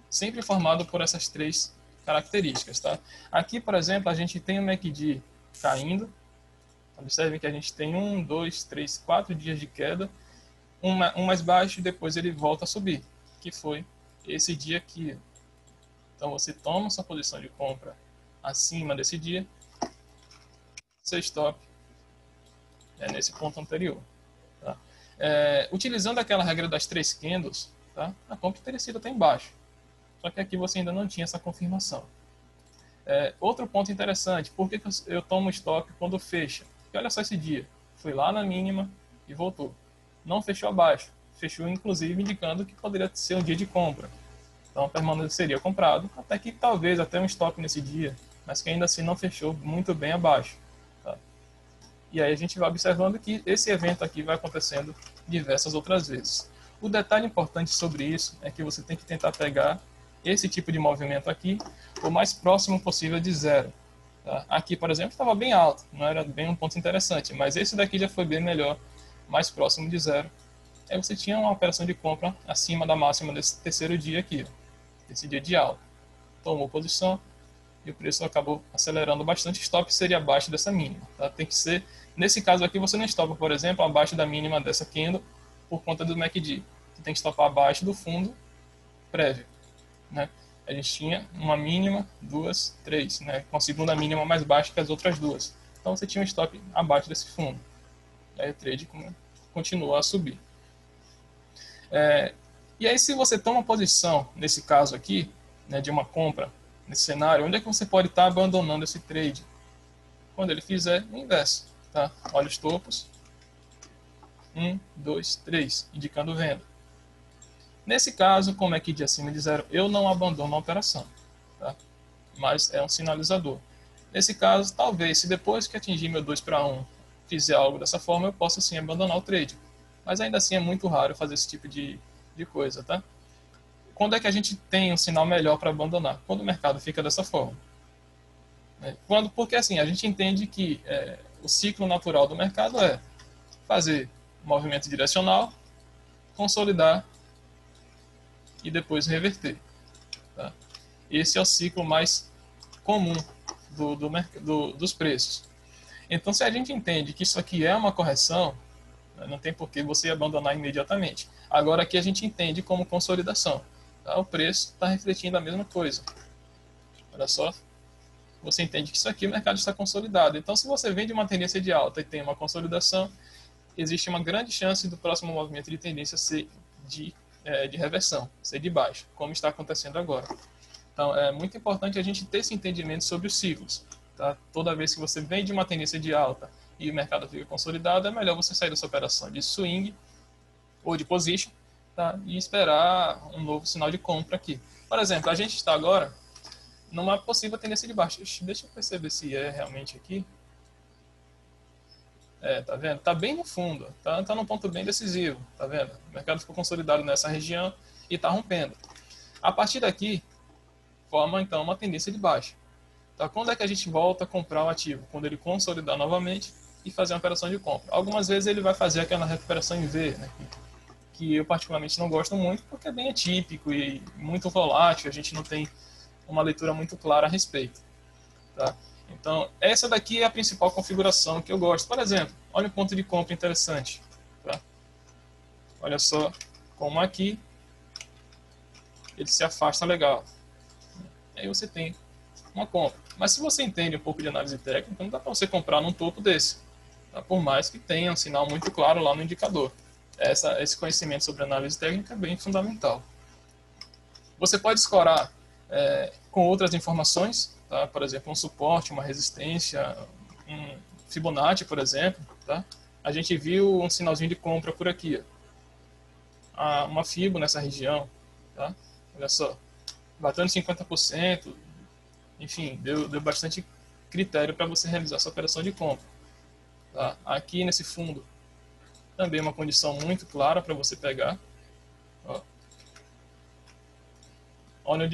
Sempre formado por essas três características, tá? Aqui, por exemplo, a gente tem o MACD caindo. Observem que a gente tem 1, 2, 3, 4 dias de queda, um mais baixo e depois ele volta a subir, que foi esse dia aqui. Então você toma sua posição de compra acima desse dia, seu stop é nesse ponto anterior. Tá? Utilizando aquela regra das 3 candles, tá? A compra teria sido até embaixo, só que aqui você ainda não tinha essa confirmação. Outro ponto interessante, por que eu tomo stop quando fecha? Porque olha só esse dia, foi lá na mínima e voltou. Não fechou abaixo, fechou inclusive indicando que poderia ser um dia de compra. Então permaneceria comprado, até que talvez até um stop nesse dia, mas que ainda assim não fechou muito bem abaixo. Tá? E aí a gente vai observando que esse evento aqui vai acontecendo diversas outras vezes. O detalhe importante sobre isso é que você tem que tentar pegar esse tipo de movimento aqui o mais próximo possível de zero. Tá? Aqui, por exemplo, estava bem alto, não era bem um ponto interessante, mas esse daqui já foi bem melhor, mais próximo de zero. Aí você tinha uma operação de compra acima da máxima desse terceiro dia aqui, esse dia de alta. Tomou posição e o preço acabou acelerando bastante. Stop seria abaixo dessa mínima. Tá? Tem que ser, nesse caso aqui, você não stopa, por exemplo, abaixo da mínima dessa candle por conta do MACD. Você tem que stopar abaixo do fundo prévio. Né? A gente tinha uma mínima, 2, 3, né? Com a segunda mínima mais baixa que as outras duas. Então você tinha um stop abaixo desse fundo. Aí o trade continua a subir. E aí se você toma posição, nesse caso aqui, né, de uma compra, nesse cenário, onde é que você pode estar abandonando esse trade? Quando ele fizer o inverso. Tá? Olha os topos. 1, 2, 3, indicando venda. Nesse caso, como é que de acima de zero, eu não abandono a operação. Tá? Mas é um sinalizador. Nesse caso, talvez, se depois que atingir meu 2 para 1, fizer algo dessa forma, eu possa sim abandonar o trade. Mas ainda assim é muito raro fazer esse tipo de coisa. Tá? Quando é que a gente tem um sinal melhor para abandonar? Quando o mercado fica dessa forma. Porque assim, a gente entende que o ciclo natural do mercado é fazer movimento direcional, consolidar e depois reverter. Tá? Esse é o ciclo mais comum dos preços. Então, se a gente entende que isso aqui é uma correção, não tem por que você abandonar imediatamente. Agora, aqui a gente entende como consolidação. Tá? O preço está refletindo a mesma coisa. Olha só. Você entende que isso aqui o mercado está consolidado. Então, se você vem de uma tendência de alta e tem uma consolidação, existe uma grande chance do próximo movimento de tendência ser de reversão, ser de baixo, como está acontecendo agora. Então, é muito importante a gente ter esse entendimento sobre os ciclos. Tá? Toda vez que você vem de uma tendência de alta e o mercado fica consolidado, é melhor você sair dessa operação de swing ou de position, tá? E esperar um novo sinal de compra aqui. Por exemplo, a gente está agora numa possível tendência de baixo. Deixa eu perceber se é realmente aqui. Tá vendo? Tá bem no fundo, tá num ponto bem decisivo, tá vendo? O mercado ficou consolidado nessa região e tá rompendo. A partir daqui, forma então uma tendência de baixa. Tá? Quando é que a gente volta a comprar o ativo? Quando ele consolidar novamente e fazer uma operação de compra. Algumas vezes ele vai fazer aquela recuperação em V, né? Que eu particularmente não gosto muito, porque é bem atípico e muito volátil, a gente não tem uma leitura muito clara a respeito. Tá? Então, essa daqui é a principal configuração que eu gosto. Por exemplo, olha um ponto de compra interessante. Tá? Olha só como aqui ele se afasta legal. Aí você tem uma compra. Mas se você entende um pouco de análise técnica, não dá para você comprar num topo desse. Tá? Por mais que tenha um sinal muito claro lá no indicador. Esse conhecimento sobre análise técnica é bem fundamental. Você pode escorar com outras informações, tá? Por exemplo, um suporte, uma resistência, um Fibonacci, por exemplo. Tá? A gente viu um sinalzinho de compra por aqui. Ó. Uma Fibo nessa região. Tá? Olha só, batendo 50%. Enfim, deu bastante critério para você realizar essa operação de compra. Tá? Aqui nesse fundo, também uma condição muito clara para você pegar. Ó. Olha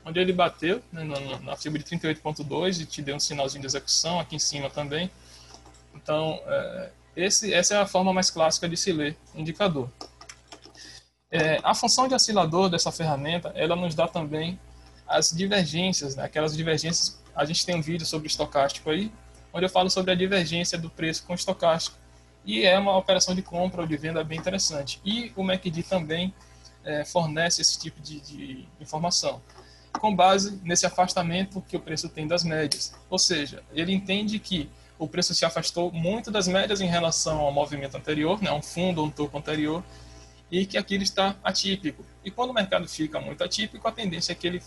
onde ele bateu, né, na fibra de 38.2 e te deu um sinalzinho de execução aqui em cima também. Então, essa é a forma mais clássica de se ler indicador. A função de oscilador dessa ferramenta, ela nos dá também as divergências, né? Aquelas divergências, a gente tem um vídeo sobre estocástico aí, onde eu falo sobre a divergência do preço com estocástico. E é uma operação de compra ou de venda bem interessante. E o MACD também fornece esse tipo de informação, com base nesse afastamento que o preço tem das médias. Ou seja, ele entende que o preço se afastou muito das médias em relação ao movimento anterior, né, um fundo ou um topo anterior, e que aquilo está atípico. E quando o mercado fica muito atípico, a tendência é que ele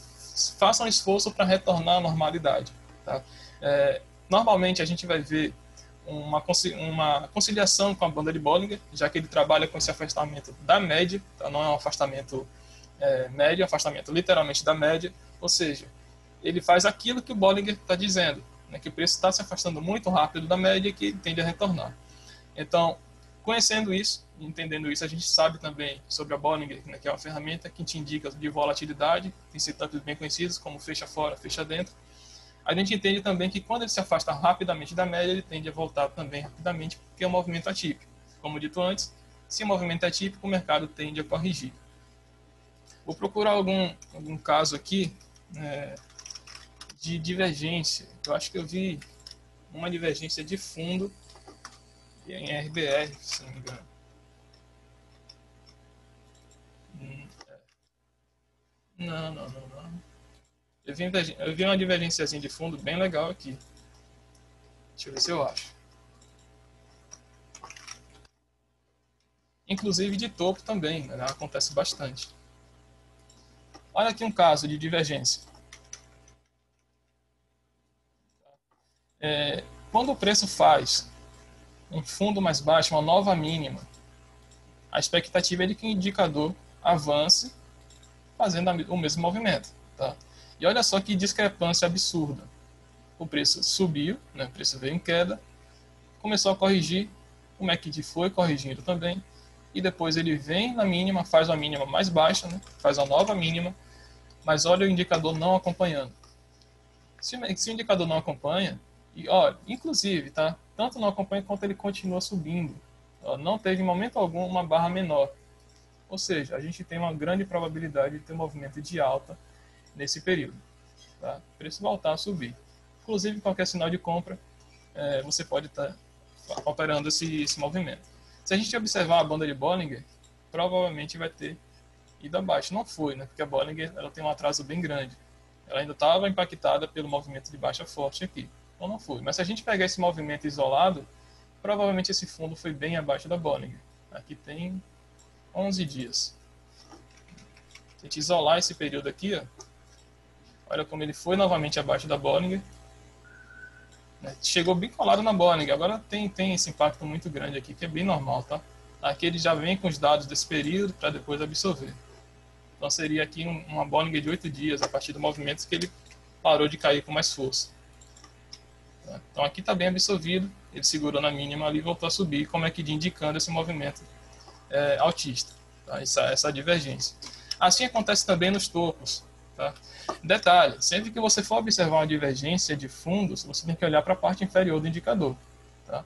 faça um esforço para retornar à normalidade. Tá? Normalmente a gente vai ver uma conciliação com a banda de Bollinger, já que ele trabalha com esse afastamento da média, tá? Não é um afastamento médio, é um afastamento literalmente da média, ou seja, ele faz aquilo que o Bollinger está dizendo, né, que o preço está se afastando muito rápido da média e que ele tende a retornar. Então, conhecendo isso, entendendo isso, a gente sabe também sobre a Bollinger, né, que é uma ferramenta que te indica de volatilidade, tem setups bem conhecidos como fecha fora, fecha dentro. A gente entende também que quando ele se afasta rapidamente da média, ele tende a voltar também rapidamente, porque é um movimento atípico. Como dito antes, se o movimento é atípico, o mercado tende a corrigir. Vou procurar algum caso aqui de divergência. Eu acho que eu vi uma divergência de fundo em RBR, se não me engano. Não. Eu vi uma divergênciazinha de fundo bem legal aqui. Deixa eu ver se eu acho. Inclusive de topo também, né? Acontece bastante. Olha aqui um caso de divergência. Quando o preço faz um fundo mais baixo, uma nova mínima, a expectativa é de que o indicador avance fazendo o mesmo movimento. Tá? E olha só que discrepância absurda. O preço subiu, né? O preço veio em queda, começou a corrigir, o MACD foi corrigindo também, e depois ele vem na mínima, faz uma mínima mais baixa, né? Faz uma nova mínima, mas olha o indicador não acompanhando. Se o indicador não acompanha, e ó, inclusive, tá? Tanto não acompanha quanto ele continua subindo. Ó, não teve em momento algum uma barra menor. Ou seja, a gente tem uma grande probabilidade de ter um movimento de alta nesse período. Tá? O preço voltar a subir. Inclusive, qualquer sinal de compra, você pode estar operando esse movimento. Se a gente observar a banda de Bollinger, provavelmente vai ter ido abaixo. Não foi, né? Porque a Bollinger ela tem um atraso bem grande. Ela ainda estava impactada pelo movimento de baixa forte aqui. Então não foi. Mas se a gente pegar esse movimento isolado, provavelmente esse fundo foi bem abaixo da Bollinger. Aqui tem 11 dias. Se a gente isolar esse período aqui, ó, olha como ele foi novamente abaixo da Bollinger. Chegou bem colado na Bollinger. Agora tem esse impacto muito grande aqui, que é bem normal, tá? Aqui ele já vem com os dados desse período para depois absorver. Então seria aqui uma Bollinger de 8 dias, a partir do movimento que ele parou de cair com mais força. Então aqui está bem absorvido, ele segurou na mínima ali e voltou a subir, como é que indicando esse movimento altista, tá? essa divergência. Assim acontece também nos topos. Tá? Detalhe, sempre que você for observar uma divergência de fundos, você tem que olhar para a parte inferior do indicador. Tá?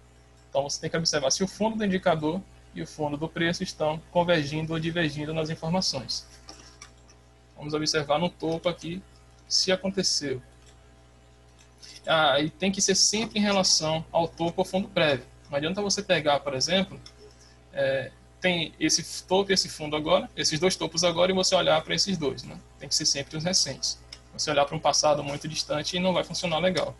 Então você tem que observar se o fundo do indicador e o fundo do preço estão convergindo ou divergindo nas informações. Vamos observar no topo aqui se aconteceu. E tem que ser sempre em relação ao topo ou fundo prévio. Não adianta você pegar, por exemplo, tem esse topo e esse fundo agora, esses dois topos agora, e você olhar para esses dois. Né? Tem que ser sempre os recentes. Você olhar para um passado muito distante e não vai funcionar legal.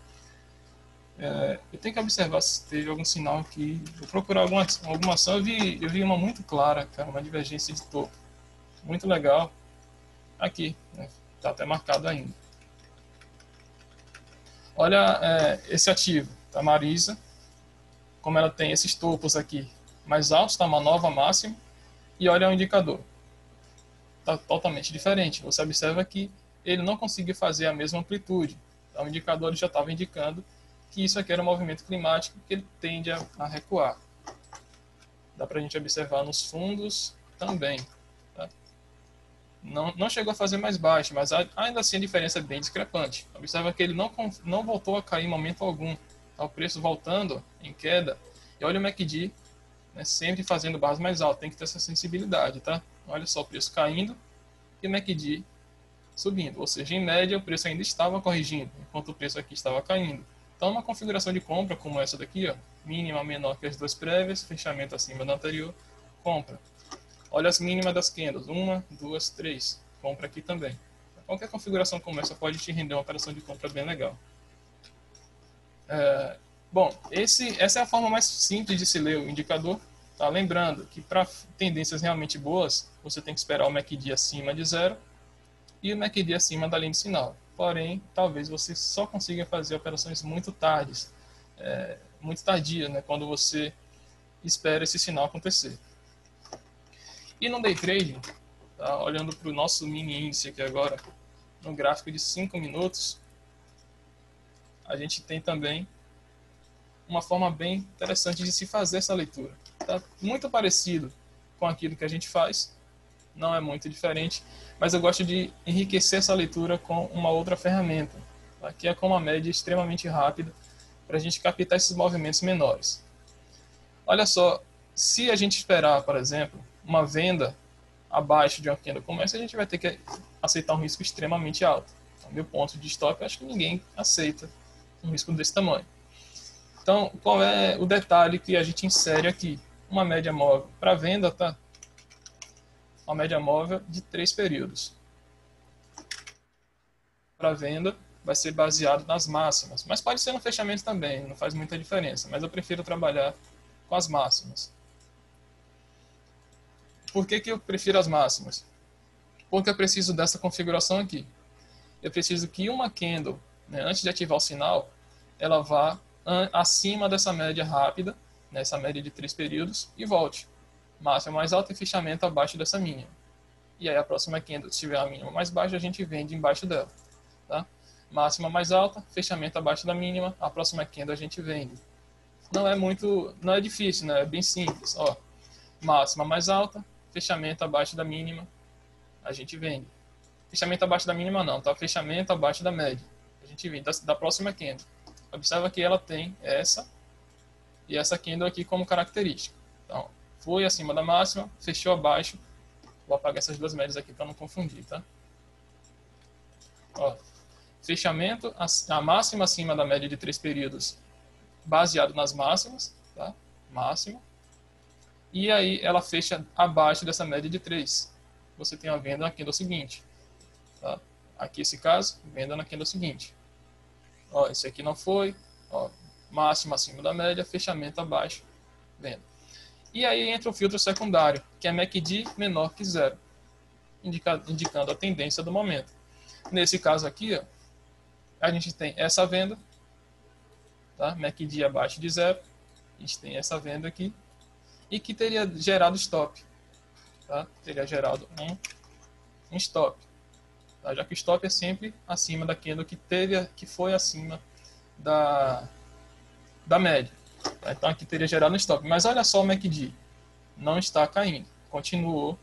Eu tenho que observar se teve algum sinal aqui. Vou procurar alguma ação. Eu vi uma muito clara, cara, uma divergência de topo. Muito legal. Aqui, né? Tá até marcado ainda. Olha esse ativo, a Marisa, como ela tem esses topos aqui mais altos, está uma nova máxima, e olha o indicador. Está totalmente diferente. Você observa que ele não conseguiu fazer a mesma amplitude. Então, o indicador já estava indicando que isso aqui era um movimento climático que ele tende a recuar. Dá para a gente observar nos fundos também. Tá? Não chegou a fazer mais baixo, mas ainda assim a diferença é bem discrepante. Observa que ele não voltou a cair em momento algum. Tá? O preço voltando em queda. E olha o MACD, né, sempre fazendo barras mais altas. Tem que ter essa sensibilidade. Tá? Olha só o preço caindo e o MACD subindo. Ou seja, em média, o preço ainda estava corrigindo, enquanto o preço aqui estava caindo. Então, uma configuração de compra como essa daqui, ó, mínima menor que as duas prévias, fechamento acima da anterior, compra. Olha as mínimas das candles, 1, 2, 3, compra aqui também. Qualquer configuração como essa pode te render uma operação de compra bem legal. Bom, essa é a forma mais simples de se ler o indicador. Tá? Lembrando que para tendências realmente boas, você tem que esperar o MACD acima de 0 e o MACD acima da linha de sinal. Porém, talvez você só consiga fazer operações muito tardias, muito tardias, né, quando você espera esse sinal acontecer. E no day trading, tá, olhando para o nosso mini índice aqui agora, no gráfico de 5 minutos, a gente tem também uma forma bem interessante de se fazer essa leitura. Tá muito parecido com aquilo que a gente faz, não é muito diferente, mas eu gosto de enriquecer essa leitura com uma outra ferramenta, tá? Que é com uma média extremamente rápida, para a gente captar esses movimentos menores. Olha só, se a gente esperar, por exemplo, uma venda abaixo de uma candle como essa, a gente vai ter que aceitar um risco extremamente alto. Então, meu ponto de stop, eu acho que ninguém aceita um risco desse tamanho. Então, qual é o detalhe que a gente insere aqui? Uma média móvel para venda, tá? Uma média móvel de 3 períodos. Para venda, vai ser baseado nas máximas, mas pode ser no fechamento também, não faz muita diferença, mas eu prefiro trabalhar com as máximas. Por que eu prefiro as máximas? Porque eu preciso dessa configuração aqui. Eu preciso que uma candle, né, antes de ativar o sinal, ela vá acima dessa média rápida, nessa média de 3 períodos, e volte. Máxima mais alta e fechamento abaixo dessa mínima. E aí a próxima candle, se tiver a mínima mais baixa, a gente vende embaixo dela. Tá? Máxima mais alta, fechamento abaixo da mínima, a próxima candle a gente vende. Não é difícil, né? É bem simples. Ó, máxima mais alta, fechamento abaixo da mínima, a gente vende. Fechamento abaixo da mínima não, tá? Fechamento abaixo da média. A gente vende da próxima candle. Observa que ela tem essa e essa candle aqui como característica. Então, foi acima da máxima, fechou abaixo. Vou apagar essas duas médias aqui para não confundir, tá? Ó, fechamento, a máxima acima da média de 3 períodos, baseado nas máximas, tá? Máxima. E aí ela fecha abaixo dessa média de 3. Você tem a venda na candle seguinte. Tá? Aqui esse caso, venda na candle seguinte. Ó, esse aqui não foi. Ó, máxima acima da média, fechamento abaixo, venda. E aí entra o filtro secundário, que é MACD menor que 0, indicando a tendência do momento. Nesse caso aqui, ó, a gente tem essa venda, tá? MACD abaixo de 0, a gente tem essa venda aqui, e que teria gerado stop. Tá? Teria gerado um stop. Tá? Já que o stop é sempre acima da candle que foi acima da média. Tá? Então aqui teria gerado um stop. Mas olha só o MACD. Não está caindo. Continuou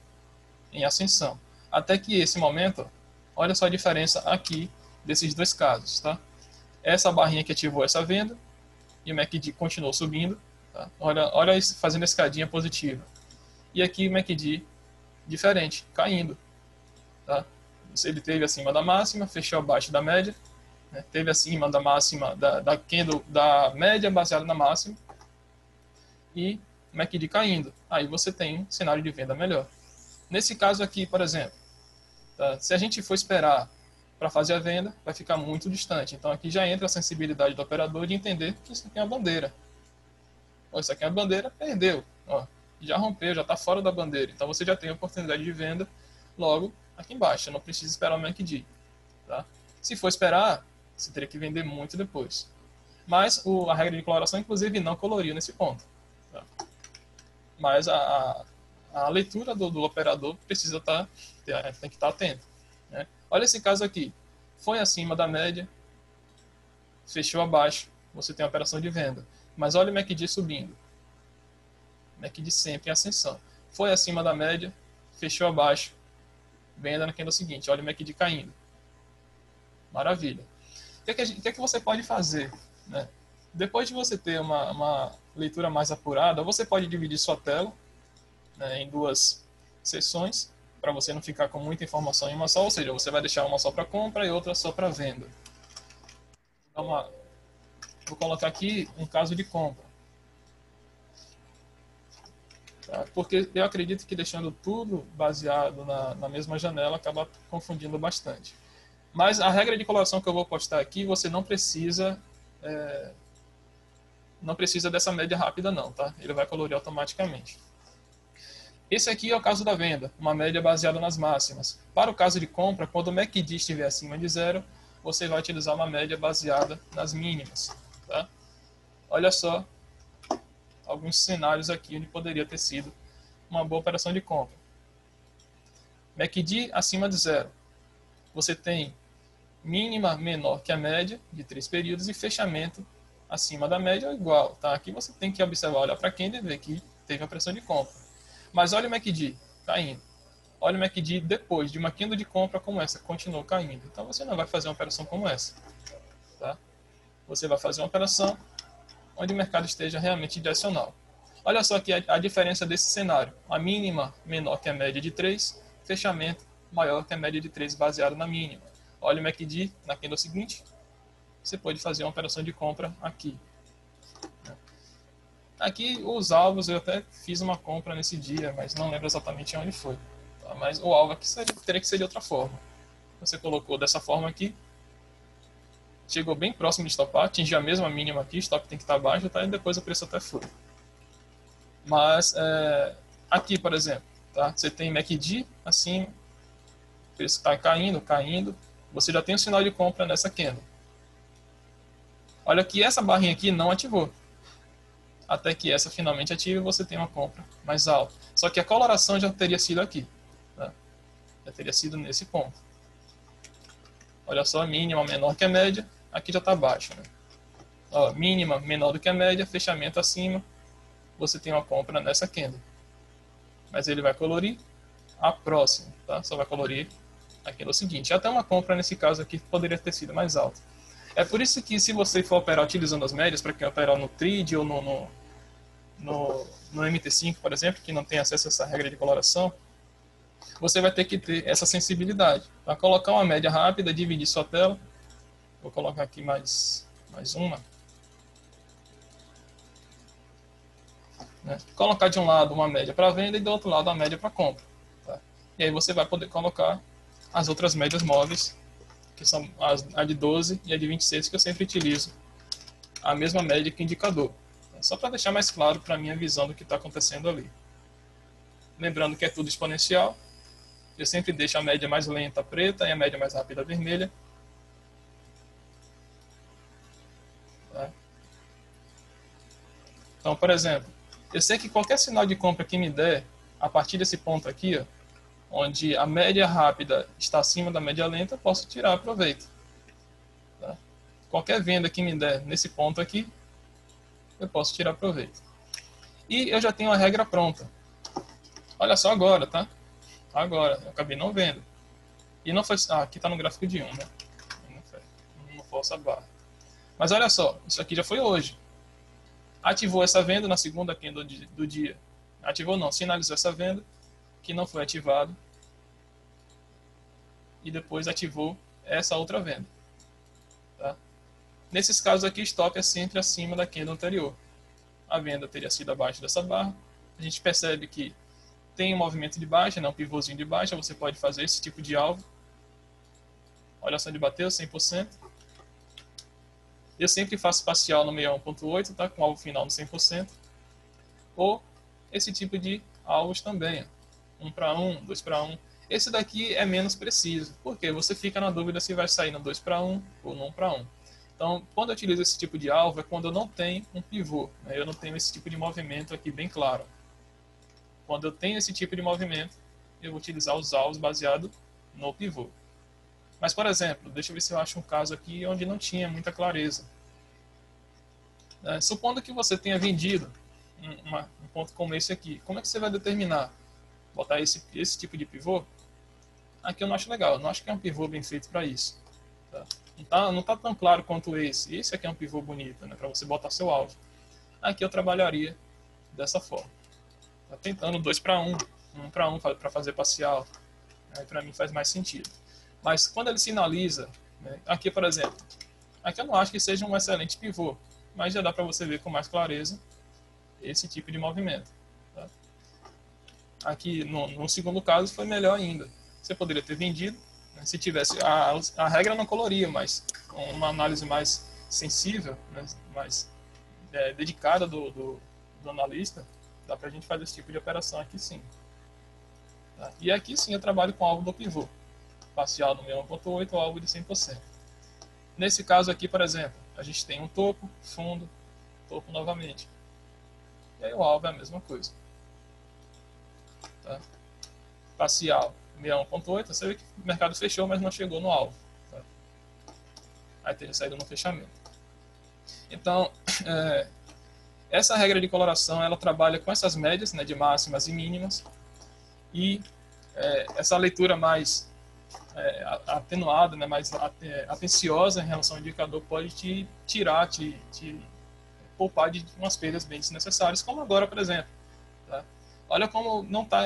em ascensão. Até que esse momento, ó, olha só a diferença aqui desses dois casos. Tá? Essa barrinha que ativou essa venda e o MACD continuou subindo. Tá? Olha isso, fazendo a escadinha positiva. E aqui o MACD diferente, caindo. Tá? Ele teve acima da máxima, fechou abaixo da média, né? Teve acima da máxima, da candle da média baseada na máxima, e o MACD caindo. Aí você tem um cenário de venda melhor. Nesse caso aqui, por exemplo, tá? Se a gente for esperar para fazer a venda, vai ficar muito distante. Então aqui já entra a sensibilidade do operador de entender que isso aqui é uma bandeira. Ó, isso aqui é uma bandeira, perdeu. Ó, já rompeu, já está fora da bandeira. Então você já tem a oportunidade de venda logo aqui embaixo. Você não precisa esperar o MACD. Tá? Se for esperar, você teria que vender muito depois. Mas a regra de coloração, inclusive, não coloriu nesse ponto. Tá? Mas a leitura do operador precisa tem que estar atento. Né? Olha esse caso aqui. Foi acima da média, fechou abaixo, você tem a operação de venda. Mas olha o MACD subindo. MACD sempre em ascensão. Foi acima da média, fechou abaixo, venda na candle seguinte. Olha o MACD caindo. Maravilha. O que é que você pode fazer? Né? Depois de você ter uma leitura mais apurada, você pode dividir sua tela, né, em duas seções para você não ficar com muita informação em uma só, ou seja, você vai deixar uma só para compra e outra só para venda. Vamos lá. Vou colocar aqui um caso de compra. Tá? Porque eu acredito que deixando tudo baseado na mesma janela acaba confundindo bastante. Mas a regra de coloração que eu vou postar aqui, você não precisa dessa média rápida não, tá? Ele vai colorir automaticamente. Esse aqui é o caso da venda, uma média baseada nas máximas. Para o caso de compra, quando o MACD estiver acima de 0, você vai utilizar uma média baseada nas mínimas. Tá? Olha só alguns cenários aqui onde poderia ter sido uma boa operação de compra. MACD acima de 0. Você tem mínima menor que a média de 3 períodos e fechamento acima da média ou igual. Tá? Aqui você tem que observar, olhar para quem e ver que teve uma pressão de compra. Mas olha o MACD caindo. Olha o MACD depois de uma candle de compra como essa, continuou caindo. Então você não vai fazer uma operação como essa. Tá? Você vai fazer uma operação onde o mercado esteja realmente direcional. Olha só aqui a diferença desse cenário. A mínima menor que a média de 3, fechamento maior que a média de 3 baseado na mínima. Olha o MACD na candle seguinte. Você pode fazer uma operação de compra aqui. Aqui os alvos eu até fiz uma compra nesse dia, mas não lembro exatamente onde foi. Tá? Mas o alvo aqui teria que ser de outra forma. Você colocou dessa forma aqui, chegou bem próximo de stopar, atingiu a mesma mínima aqui, stop tem que estar baixo, tá? E depois o preço até foi. Mas aqui, por exemplo, tá? Você tem MACD assim, o preço está caindo, você já tem um sinal de compra nessa candle. Olha que essa barrinha aqui não ativou. Até que essa finalmente ative e você tem uma compra mais alta. Só que a coloração já teria sido aqui. Tá? Já teria sido nesse ponto. Olha só, mínima menor que a média, aqui já está baixo. Né? Ó, mínima menor do que a média, fechamento acima, você tem uma compra nessa candle. Mas ele vai colorir a próxima, tá? Só vai colorir a candle seguinte. Até uma compra nesse caso aqui poderia ter sido mais alta. É por isso que se você for operar utilizando as médias, para quem operar no TRID ou no MT5, por exemplo, que não tem acesso a essa regra de coloração, você vai ter que ter essa sensibilidade. Para colocar uma média rápida, dividir sua tela. Vou colocar aqui mais uma. Né? Colocar de um lado uma média para venda e do outro lado a média para compra. Tá? E aí você vai poder colocar as outras médias móveis, que são a de 12 e a de 26, que eu sempre utilizo a mesma média que o indicador. Só para deixar mais claro para a minha visão do que está acontecendo ali. Lembrando que é tudo exponencial. Eu sempre deixo a média mais lenta preta e a média mais rápida vermelha. Tá? Então, por exemplo, eu sei que qualquer sinal de compra que me der, a partir desse ponto aqui, ó, onde a média rápida está acima da média lenta, eu posso tirar proveito. Tá? Qualquer venda que me der nesse ponto aqui, eu posso tirar proveito. E eu já tenho a regra pronta. Olha só agora, tá? Agora, eu acabei não vendo. E não foi... aqui está no gráfico de 1, né? Não força a barra. Mas olha só, isso aqui já foi hoje. Ativou essa venda na segunda candle do dia. Ativou não, sinalizou essa venda, que não foi ativado. E depois ativou essa outra venda. Tá? Nesses casos aqui, stop é sempre acima da candle anterior. A venda teria sido abaixo dessa barra. A gente percebe que tem um movimento de baixa, um pivôzinho de baixa. Você pode fazer esse tipo de alvo. Olha só onde bateu, 100%. Eu sempre faço parcial no 61.8, tá? Com alvo final no 100%. Ou esse tipo de alvos também. 1 para 1, 2 para 1. Esse daqui é menos preciso, porque você fica na dúvida se vai sair no 2 para 1 ou no 1 para 1. Então, quando eu utilizo esse tipo de alvo, é quando eu não tenho um pivô. Né? Eu não tenho esse tipo de movimento aqui bem claro. Quando eu tenho esse tipo de movimento, eu vou utilizar os alvos baseados no pivô. Mas, por exemplo, deixa eu ver se eu acho um caso aqui onde não tinha muita clareza. Supondo que você tenha vendido um ponto como esse aqui, como é que você vai determinar? Botar esse tipo de pivô? Aqui eu não acho legal, eu não acho que é um pivô bem feito para isso. Tá? Não está tão claro quanto esse. Esse aqui é um pivô bonito, né, para você botar seu alvo. Aqui eu trabalharia dessa forma. Tá tentando 2 para 1, 1 para 1 para fazer parcial. Aí para mim faz mais sentido. Mas quando ele sinaliza, né, aqui por exemplo, aqui eu não acho que seja um excelente pivô, mas já dá para você ver com mais clareza esse tipo de movimento. Tá? Aqui no segundo caso foi melhor ainda. Você poderia ter vendido, né, se tivesse a regra não coloria, mas uma análise mais sensível, né, mais dedicada do analista, dá para a gente fazer esse tipo de operação aqui sim. Tá? E aqui sim eu trabalho com alvo do pivô, parcial no 1.8 ou alvo de 100%. Nesse caso aqui, por exemplo, a gente tem um topo, fundo, topo novamente. E aí o alvo é a mesma coisa. Tá? Parcial 61.8, você vê que o mercado fechou, mas não chegou no alvo. Tá? Aí teria saído no fechamento. Então, essa regra de coloração, ela trabalha com essas médias, né, de máximas e mínimas, e essa leitura mais atenuada, né, mais atenciosa em relação ao indicador pode te tirar, te poupar de umas perdas bem desnecessárias, como agora, por exemplo. Tá? Olha como não está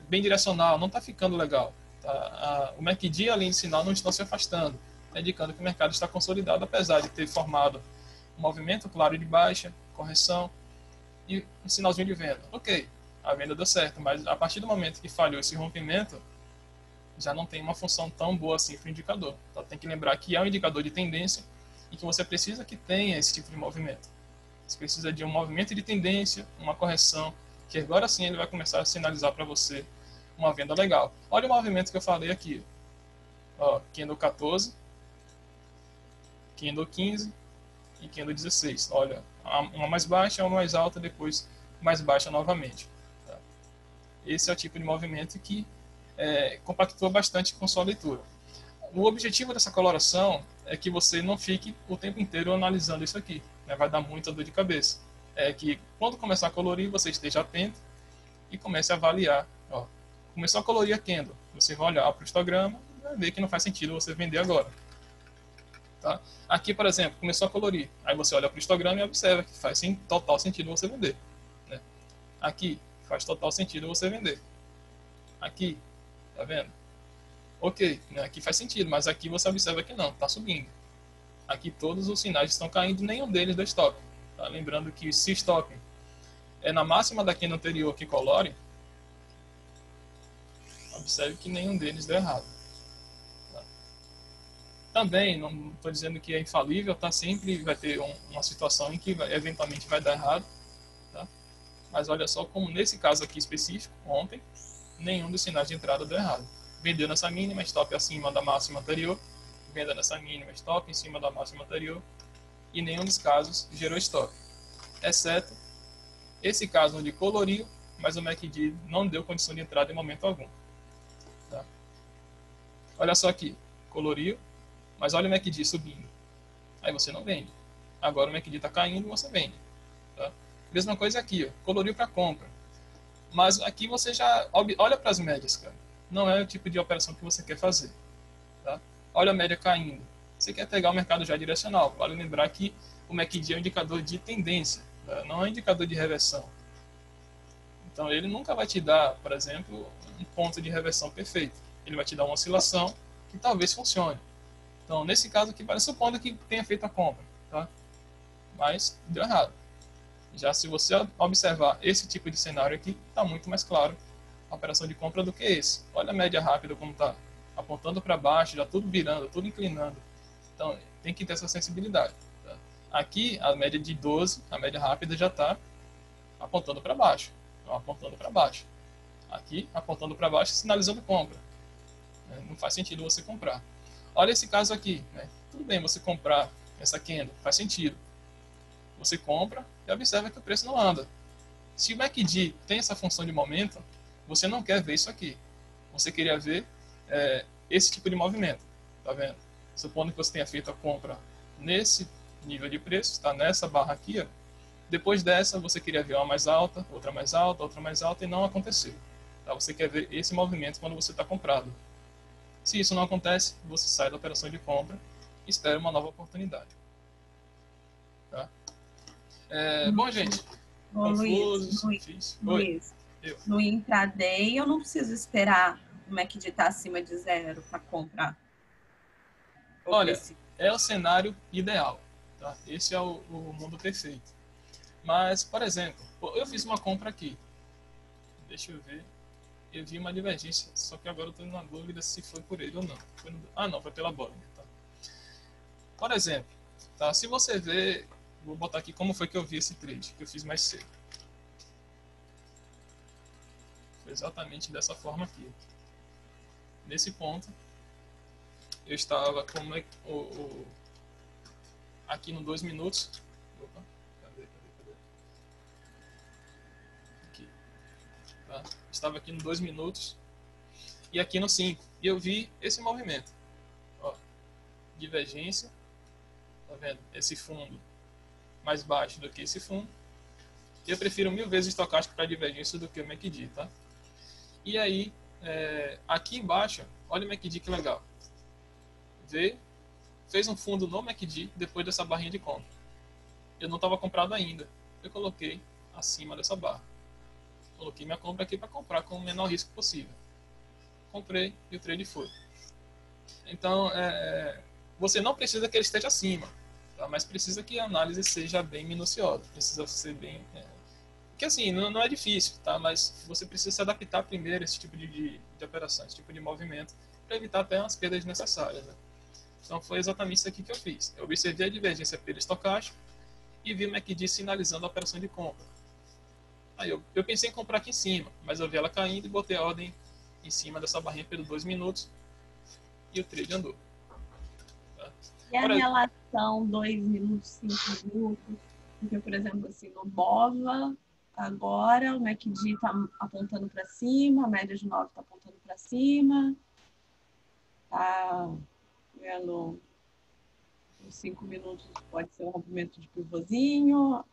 bem direcional, não está ficando legal. Tá? O MACD e a linha de sinal não estão se afastando, indicando que o mercado está consolidado, apesar de ter formado um movimento claro de baixa, correção e um sinalzinho de venda. Ok, a venda deu certo, mas a partir do momento que falhou esse rompimento, já não tem uma função tão boa assim para o indicador. Então tem que lembrar que é um indicador de tendência e que você precisa que tenha esse tipo de movimento. Você precisa de um movimento de tendência, uma correção, que agora sim ele vai começar a sinalizar para você uma venda legal. Olha o movimento que eu falei aqui. Ó, candle 14, candle 15 e candle 16. Olha, uma mais baixa, uma mais alta, depois mais baixa novamente. Tá? Esse é o tipo de movimento que compactua bastante com sua leitura. O objetivo dessa coloração é que você não fique o tempo inteiro analisando isso aqui, né? Vai dar muita dor de cabeça. É que quando começar a colorir, você esteja atento e comece a avaliar. Ó, começou a colorir a candle, você vai olhar para o histograma e vai ver que não faz sentido você vender agora. Tá? Aqui, por exemplo, começou a colorir, aí você olha para o histograma e observa que faz total sentido você vender. Né? Aqui, faz total sentido você vender. Aqui, tá vendo? Ok, né? Aqui faz sentido, mas aqui você observa que não, está subindo. Aqui todos os sinais estão caindo, nenhum deles deu stop. Tá? Lembrando que se stop é na máxima da candle anterior que colore, observe que nenhum deles deu errado. Tá? Também, não estou dizendo que é infalível, tá? Sempre vai ter uma situação em que eventualmente vai dar errado. Tá? Mas olha só como nesse caso aqui específico, ontem, nenhum dos sinais de entrada deu errado. Vendeu nessa mínima, stop acima da máxima anterior, venda nessa mínima, stop em cima da máxima anterior, e nenhum dos casos gerou stop, exceto esse caso onde coloriu, mas o MACD não deu condição de entrada em momento algum. Tá? Olha só aqui, coloriu, mas olha o MACD subindo, aí você não vende. Agora o MACD está caindo, você vende. Tá? Mesma coisa aqui, ó, coloriu para compra, mas aqui você já olha para as médias, cara. Não é o tipo de operação que você quer fazer. Tá? Olha a média caindo. Você quer pegar o mercado já direcional. Vale lembrar que o MACD é um indicador de tendência, tá? Não é um indicador de reversão. Então ele nunca vai te dar, por exemplo, um ponto de reversão perfeito. Ele vai te dar uma oscilação que talvez funcione. Então nesse caso aqui, supondo que tenha feito a compra, tá? Mas deu errado. Já se você observar esse tipo de cenário aqui, está muito mais claro a operação de compra do que esse. Olha a média rápida como está, apontando para baixo, já tudo virando, tudo inclinando. Então tem que ter essa sensibilidade. Tá? Aqui a média de 12, a média rápida já está apontando para baixo. Então, apontando para baixo. Aqui apontando para baixo, sinalizando compra. Não faz sentido você comprar. Olha esse caso aqui. Né? Tudo bem você comprar essa candle, faz sentido. Você compra e observa que o preço não anda. Se o MACD tem essa função de momento, você não quer ver isso aqui. Você queria ver esse tipo de movimento. Tá vendo? Supondo que você tenha feito a compra nesse nível de preço, está nessa barra aqui. Ó. Depois dessa, você queria ver uma mais alta, outra mais alta, outra mais alta, e não aconteceu. Tá? Você quer ver esse movimento quando você está comprado. Se isso não acontece, você sai da operação de compra e espera uma nova oportunidade. Tá? Bom, gente. Ô, Confuso, Luiz, no intraday eu não preciso esperar o MACD está acima de 0 para comprar? Olha, é o cenário ideal. Tá? Esse é o mundo perfeito. Mas, por exemplo, eu fiz uma compra aqui. Deixa eu ver. Eu vi uma divergência, só que agora eu estou na dúvida se foi por ele ou não. Não, foi pela Bollinger. Tá? Por exemplo, tá? Se você ver, vou botar aqui como foi que eu vi esse trade, que eu fiz mais cedo. Foi exatamente dessa forma aqui. Nesse ponto, eu estava aqui no 2 minutos. Opa, cadê? Aqui. Tá? Estava aqui no 2 minutos e aqui no 5. E eu vi esse movimento. Ó, divergência. Tá vendo? Esse fundo mais baixo do que esse fundo. Eu prefiro 1000 vezes o estocástico para divergência do que o MACD, tá? E aí, aqui embaixo, olha o MACD que legal. Fez um fundo no MACD depois dessa barrinha de compra. Eu não estava comprado ainda. Eu coloquei acima dessa barra. Coloquei minha compra aqui para comprar com o menor risco possível. Comprei e o trade foi. Então, você não precisa que ele esteja acima, tá? Mas precisa que a análise seja bem minuciosa. Precisa ser bem... Porque assim, não é difícil, tá? Mas você precisa se adaptar primeiro a esse tipo de operação, esse tipo de movimento, para evitar até umas perdas desnecessárias, né? Então foi exatamente isso aqui que eu fiz. Eu observei a divergência pelo estocástico e vi o MACD sinalizando a operação de compra. Aí eu pensei em comprar aqui em cima, mas eu vi ela caindo e botei a ordem em cima dessa barrinha pelos 2 minutos e o trade andou. Tá? E a relação 2 minutos, 5 minutos? Porque, por exemplo, assim, no BOVA, agora o MACD está apontando para cima, a média de 9 está apontando para cima, tá vendo, uns 5 minutos pode ser um rompimento de pivôzinho.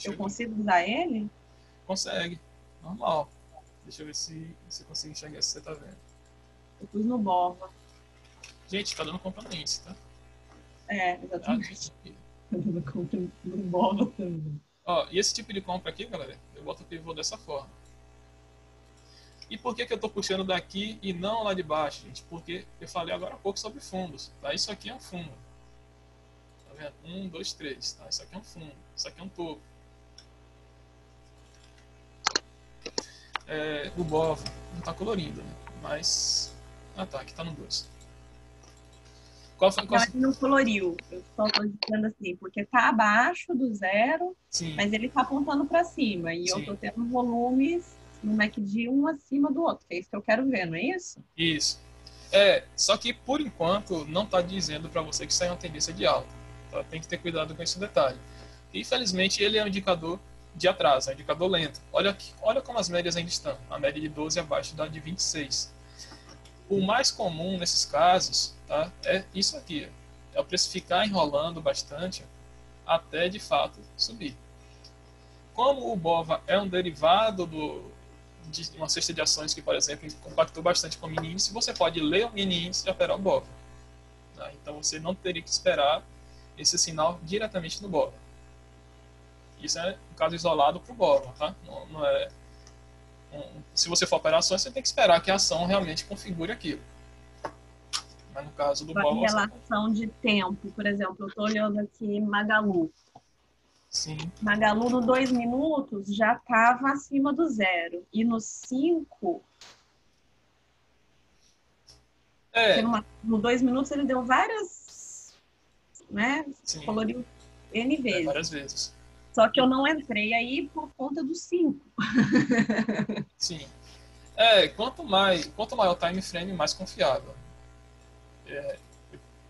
Eu consigo usar ele? Consegue, normal. Deixa eu ver se você consegue enxergar se você tá vendo. Eu pus no BOVA. Gente, tá dando compra no índice, tá? Exatamente. Tá dando compra no BOVA também. Ó, e esse tipo de compra aqui, galera, eu boto o pivô dessa forma. E por que eu estou puxando daqui e não lá de baixo, gente? Porque eu falei agora há pouco sobre fundos, tá? Isso aqui é um fundo. Tá vendo? 1, 2, 3, tá? Isso aqui é um fundo. Isso aqui é um topo. O BOV não está colorindo, né? Mas... Ah tá, aqui tá no 2. Não, ele não coloriu. Eu só estou dizendo assim, porque tá abaixo do 0, Sim. Mas ele tá apontando para cima. E Sim. eu tô tendo volumes no MACD um acima do outro, que é isso que eu quero ver, não é isso? Isso. Só que por enquanto não está dizendo para você que isso é uma tendência de alta. Tá? Tem que ter cuidado com esse detalhe. E, infelizmente ele é um indicador de atraso, é um indicador lento. Olha como as médias ainda estão. A média de 12 abaixo da de 26. O mais comum nesses casos, tá, é isso aqui. É o preço ficar enrolando bastante até de fato subir. Como o BOVA é um derivado de uma cesta de ações que, por exemplo, compactou bastante com o mini índice, você pode ler o mini índice e operar o BOVA. Tá? Então você não teria que esperar esse sinal diretamente no BOVA. Isso é um caso isolado para o BOVA. Tá? Não é se você for operar ações, você tem que esperar que a ação realmente configure aquilo. Mas no caso do BOVA... Em relação de tempo, por exemplo, eu estou olhando aqui Magalu. Sim. Magalu no 2 minutos já estava acima do 0. E no 5... No 2 minutos ele deu várias... né? Sim. Coloriu N vezes. Várias vezes. Só que eu não entrei aí por conta do 5. Sim. Quanto maior o time frame, mais confiável.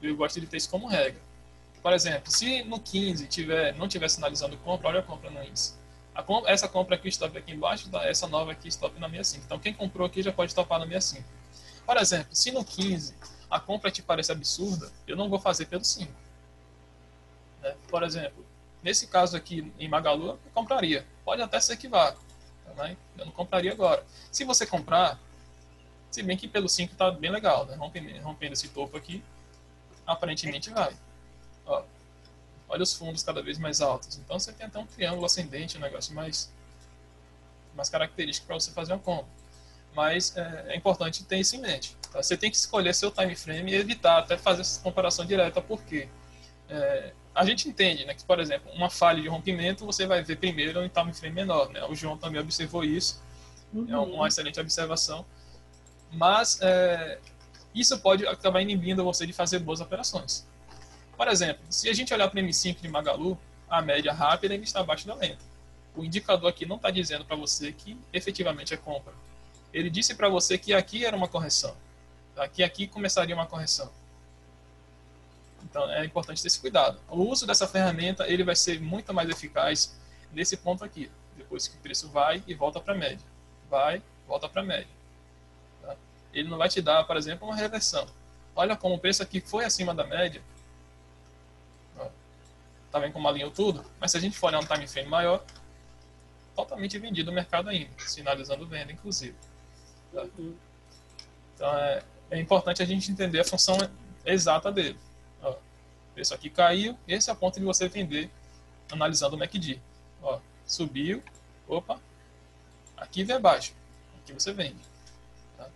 Eu gosto de ter isso como regra. Por exemplo, se no 15 não tiver sinalizando compra, olha a compra no índice. Essa compra aqui, stop aqui embaixo, essa nova aqui, stop na 65. Então quem comprou aqui já pode topar na 65. Por exemplo, se no 15 a compra te parece absurda, eu não vou fazer pelo 5. Né? Por exemplo, nesse caso aqui em Magalu, eu compraria. Pode até ser que vá. Né? Eu não compraria agora. Se você comprar, se bem que pelo 5 está bem legal, né? rompendo esse topo aqui, aparentemente vai. Ó, olha os fundos cada vez mais altos. Então você tem até um triângulo ascendente, um negócio mais característico para você fazer uma compra. Mas é importante ter isso em mente. Tá? Você tem que escolher seu time frame e evitar até fazer essa comparação direta, porque a gente entende, né, que, por exemplo, uma falha de rompimento você vai ver primeiro em time frame menor. Né? O João também observou isso, é uma excelente observação. Mas isso pode acabar inibindo você de fazer boas operações. Por exemplo, se a gente olhar para o M5 de Magalu, a média rápida ainda está abaixo da lenta. O indicador aqui não está dizendo para você que efetivamente é compra. Ele disse para você que aqui era uma correção, tá? Que aqui começaria uma correção. Então é importante ter esse cuidado. O uso dessa ferramenta ele vai ser muito mais eficaz nesse ponto aqui, depois que o preço vai e volta para a média. Vai, volta para a média. Tá? Ele não vai te dar, por exemplo, uma reversão. Olha como o preço aqui foi acima da média. Tá vendo como alinhou tudo? Mas se a gente for olhar um time frame maior, totalmente vendido o mercado ainda, sinalizando venda, inclusive. Tá? Então é importante a gente entender a função exata dele. Ó, o preço aqui caiu, esse é o ponto de você vender analisando o MACD. Ó, subiu, opa, aqui vem abaixo, aqui você vende. Tá?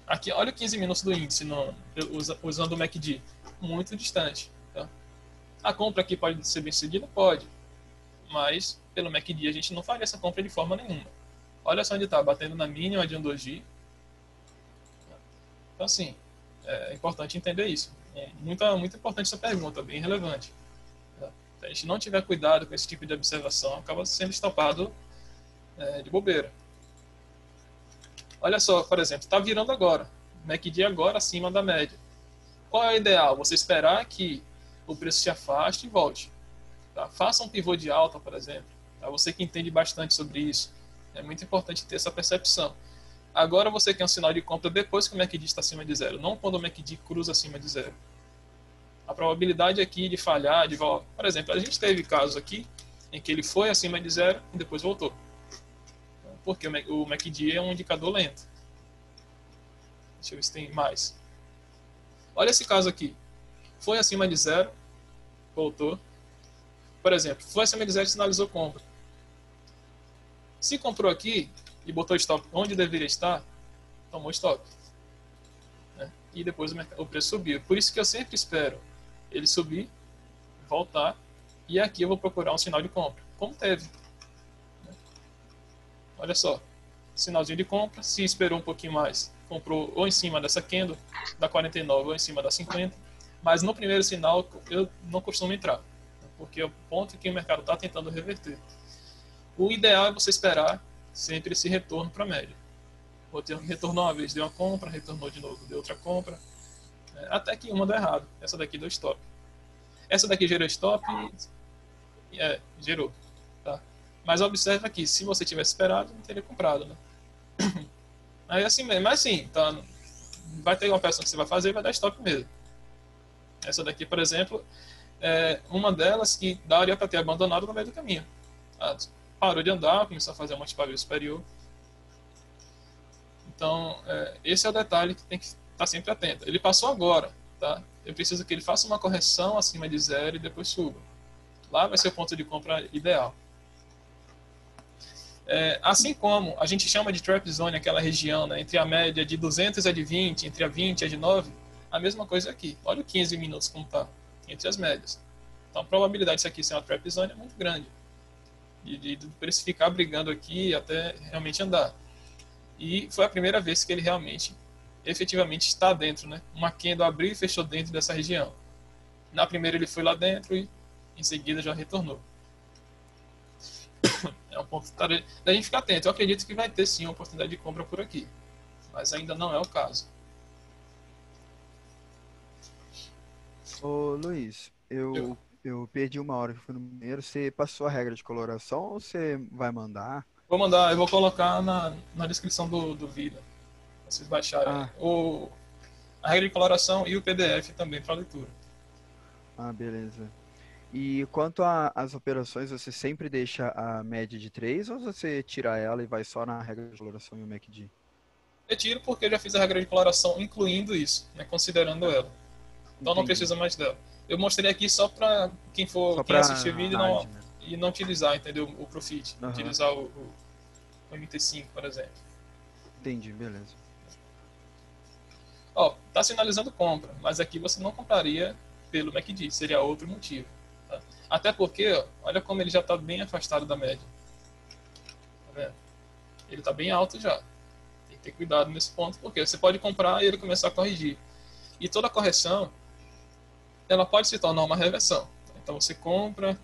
Aqui, olha o 15 minutos do índice usando o MACD, muito distante. Tá? A compra aqui pode ser bem sucedida? Pode. Mas, pelo MACD, a gente não faria essa compra de forma nenhuma. Olha só onde está, batendo na mínima de um doji. Então, assim, é importante entender isso. É muito importante essa pergunta, bem relevante. Tá? Se a gente não tiver cuidado com esse tipo de observação, acaba sendo estopado de bobeira. Olha só, por exemplo, está virando agora. MACD agora acima da média. Qual é o ideal? Você esperar que o preço se afaste e volte. Tá? Faça um pivô de alta, por exemplo. Tá? Você que entende bastante sobre isso. É muito importante ter essa percepção. Agora você quer um sinal de compra depois que o MACD está acima de zero, não quando o MACD cruza acima de zero. A probabilidade aqui de falhar, por exemplo, a gente teve casos aqui em que ele foi acima de zero e depois voltou. Porque o MACD é um indicador lento. Deixa eu ver se tem mais. Olha esse caso aqui. Foi acima de zero, voltou. Por exemplo, foi acima de zero e sinalizou compra. Se comprou aqui e botou stop onde deveria estar, tomou stop. Né? E depois o preço subiu. Por isso que eu sempre espero ele subir, voltar, e aqui eu vou procurar um sinal de compra, como teve. Olha só, sinalzinho de compra, se esperou um pouquinho mais, comprou ou em cima dessa candle, da 49 ou em cima da 50, mas no primeiro sinal eu não costumo entrar, porque é o ponto que o mercado está tentando reverter. O ideal é você esperar sempre esse retorno para a média. Retornou uma vez, deu uma compra, retornou de novo, deu outra compra, até que uma deu errado. Essa daqui deu stop. Essa daqui gerou stop e gerou. Tá? Mas observa aqui, se você tivesse esperado, não teria comprado. Né? Aí assim mesmo, mas assim, tá, vai ter uma operação que você vai fazer e vai dar stop mesmo. Essa daqui, por exemplo, é uma delas que daria para ter abandonado no meio do caminho. Tá? Parou de andar, começou a fazer uma multipavel superior. Então, esse é o detalhe que tem que estar sempre atento. Ele passou agora, tá? Eu preciso que ele faça uma correção acima de zero e depois suba. Lá vai ser o ponto de compra ideal. Assim como a gente chama de trap zone aquela região, né, entre a média de 200 e a de 20, entre a 20 e a de 9, a mesma coisa aqui. Olha o 15 minutos como está, entre as médias. Então a probabilidade disso aqui ser uma trap zone é muito grande. De preço ficar brigando aqui até realmente andar. E foi a primeira vez que ele realmente, efetivamente está dentro, né? Uma candle abriu e fechou dentro dessa região. Na primeira ele foi lá dentro e em seguida já retornou. É um ponto da gente ficar atento. Eu acredito que vai ter sim uma oportunidade de compra por aqui, mas ainda não é o caso. Ô Luiz, eu perdi uma hora que fui no banheiro. Você passou a regra de coloração ou você vai mandar? Vou mandar, eu vou colocar na descrição do vídeo, pra vocês baixarem a regra de coloração e o PDF também para leitura. Beleza. E quanto às operações, você sempre deixa a média de 3 ou você tira ela e vai só na regra de coloração e o MACD? Eu tiro porque eu já fiz a regra de coloração incluindo isso, né, considerando ela. Então não precisa mais dela. Eu mostrei aqui só para quem assistir o vídeo e não utilizar, entendeu? O Profit, Aham. utilizar o MT5, por exemplo. Entendi, beleza. Ó, tá sinalizando compra, mas aqui você não compraria pelo MACD, seria outro motivo. Tá? Até porque, ó, olha como ele já está bem afastado da média. Tá vendo? Ele está bem alto já. Tem que ter cuidado nesse ponto, porque você pode comprar e ele começar a corrigir. E toda correção, ela pode se tornar uma reversão. Então você compra,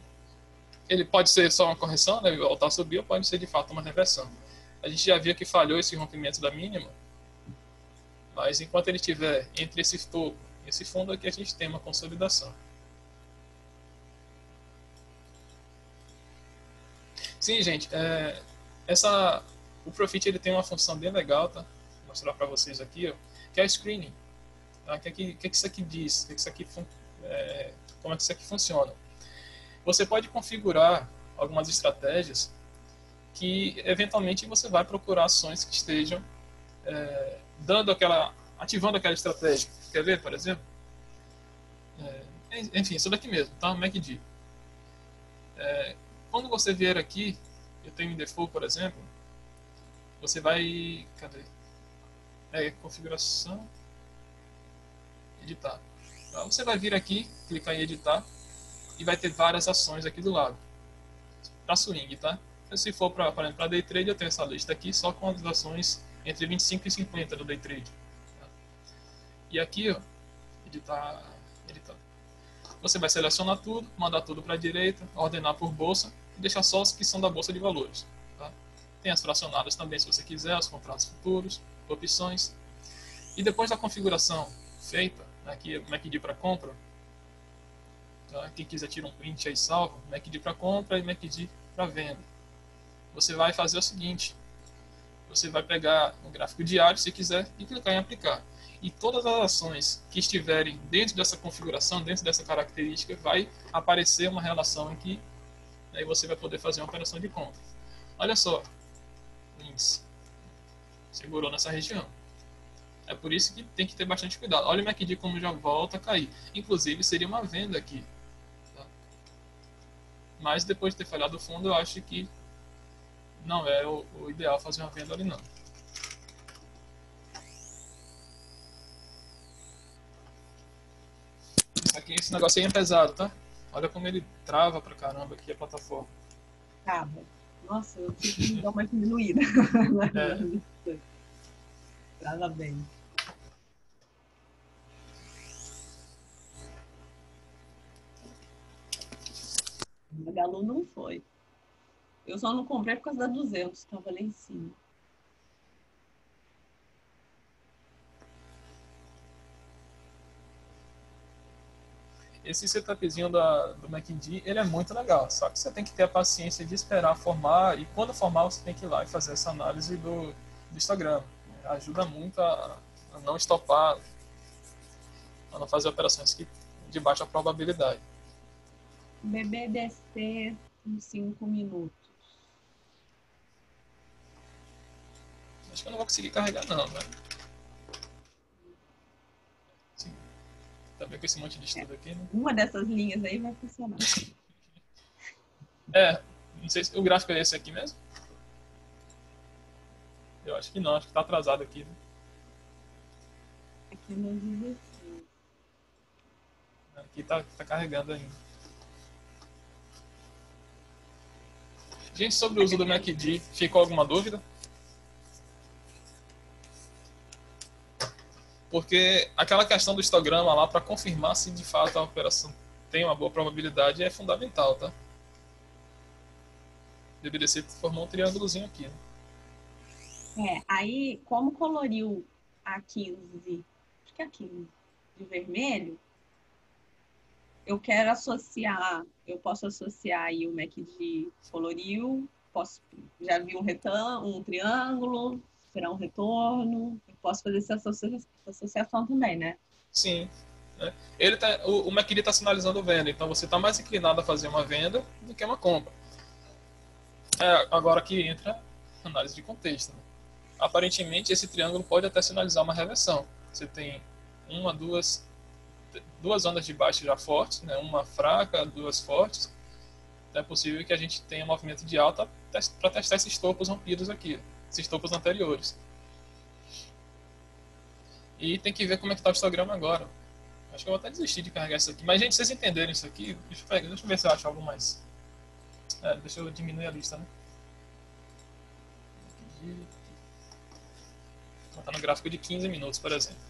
ele pode ser só uma correção, né, voltar a subir, ou pode ser de fato uma reversão. A gente já viu que falhou esse rompimento da mínima, mas enquanto ele estiver entre esse topo e esse fundo aqui, a gente tem uma consolidação. Sim, gente, o Profit ele tem uma função bem legal, tá? Vou mostrar para vocês aqui, ó, que é o screening. Tá? O que isso aqui diz? Como é que isso aqui funciona? Você pode configurar algumas estratégias que eventualmente você vai procurar ações que estejam ativando aquela estratégia. Quer ver, por exemplo? Enfim, isso daqui mesmo, tá? MACD. Quando você vier aqui, eu tenho em default, por exemplo, você vai... Cadê? Configuração, editar. Tá? Você vai vir aqui, clicar em editar, e vai ter várias ações aqui do lado. Para swing, tá? Se for para day trade, eu tenho essa lista aqui só com as ações entre 25 e 50 do day trade. Tá? E aqui, ó, editar. Você vai selecionar tudo, mandar tudo para a direita, ordenar por bolsa e deixar só os que são da bolsa de valores. Tá? Tem as fracionadas também, se você quiser, os contratos futuros, opções. E depois da configuração feita, aqui o MACD para compra, tá? Quem quiser tira um print aí salvo, MACD para compra e MACD para venda. Você vai fazer o seguinte, você vai pegar um gráfico diário, se quiser, e clicar em aplicar. E todas as ações que estiverem dentro dessa configuração, dentro dessa característica, vai aparecer uma relação aqui, aí você vai poder fazer uma operação de compra. Olha só, o índice segurou nessa região. É por isso que tem que ter bastante cuidado. Olha o MACD como já volta a cair. Inclusive, seria uma venda aqui. Tá? Mas depois de ter falhado o fundo, eu acho que não é o ideal fazer uma venda ali não. Esse negócio aí é pesado, tá? Olha como ele trava pra caramba aqui a plataforma. Tava. Nossa, eu preciso me dar uma diminuída. Trava bem. A Magalu não foi. Eu só não comprei por causa da 200, estava lá em cima. Esse setupzinho do MACD, ele é muito legal, só que você tem que ter a paciência de esperar formar, e quando formar você tem que ir lá e fazer essa análise do Instagram. Ajuda muito a não estopar, a não fazer operações de baixa probabilidade. BBDC em 5 minutos. Acho que eu não vou conseguir carregar não, né? Também com esse monte de estudo aqui, né? Uma dessas linhas aí vai funcionar. Não sei se o gráfico é esse aqui mesmo. Eu acho que não, acho que tá atrasado aqui, né? Aqui no 16. Aqui tá carregando ainda. Gente, sobre o uso do MACD, ficou alguma dúvida? Porque aquela questão do histograma lá, para confirmar se de fato a operação tem uma boa probabilidade, é fundamental, tá? O BBDC formou um triângulozinho aqui, né? Aí, como coloriu a 15, acho que é a 15, de vermelho, eu posso associar aí o MACD coloriu, já vi um triângulo, será um retorno, eu posso fazer essa associação também, né? Sim. Né? O MACD está sinalizando venda, então você está mais inclinado a fazer uma venda do que uma compra. Agora que entra análise de contexto. Né? Aparentemente, esse triângulo pode até sinalizar uma reversão. Você tem duas ondas de baixa já fortes, né? Uma fraca, duas fortes, Então é possível que a gente tenha um movimento de alta para testar esses topos rompidos aqui, esses topos anteriores. E tem que ver como é que está o histograma agora. Acho que eu vou até desistir de carregar isso aqui. Mas, gente, vocês entenderem isso aqui, deixa eu ver se eu acho algo mais. Deixa eu diminuir a lista, né? Vou botar no gráfico de 15 minutos, por exemplo.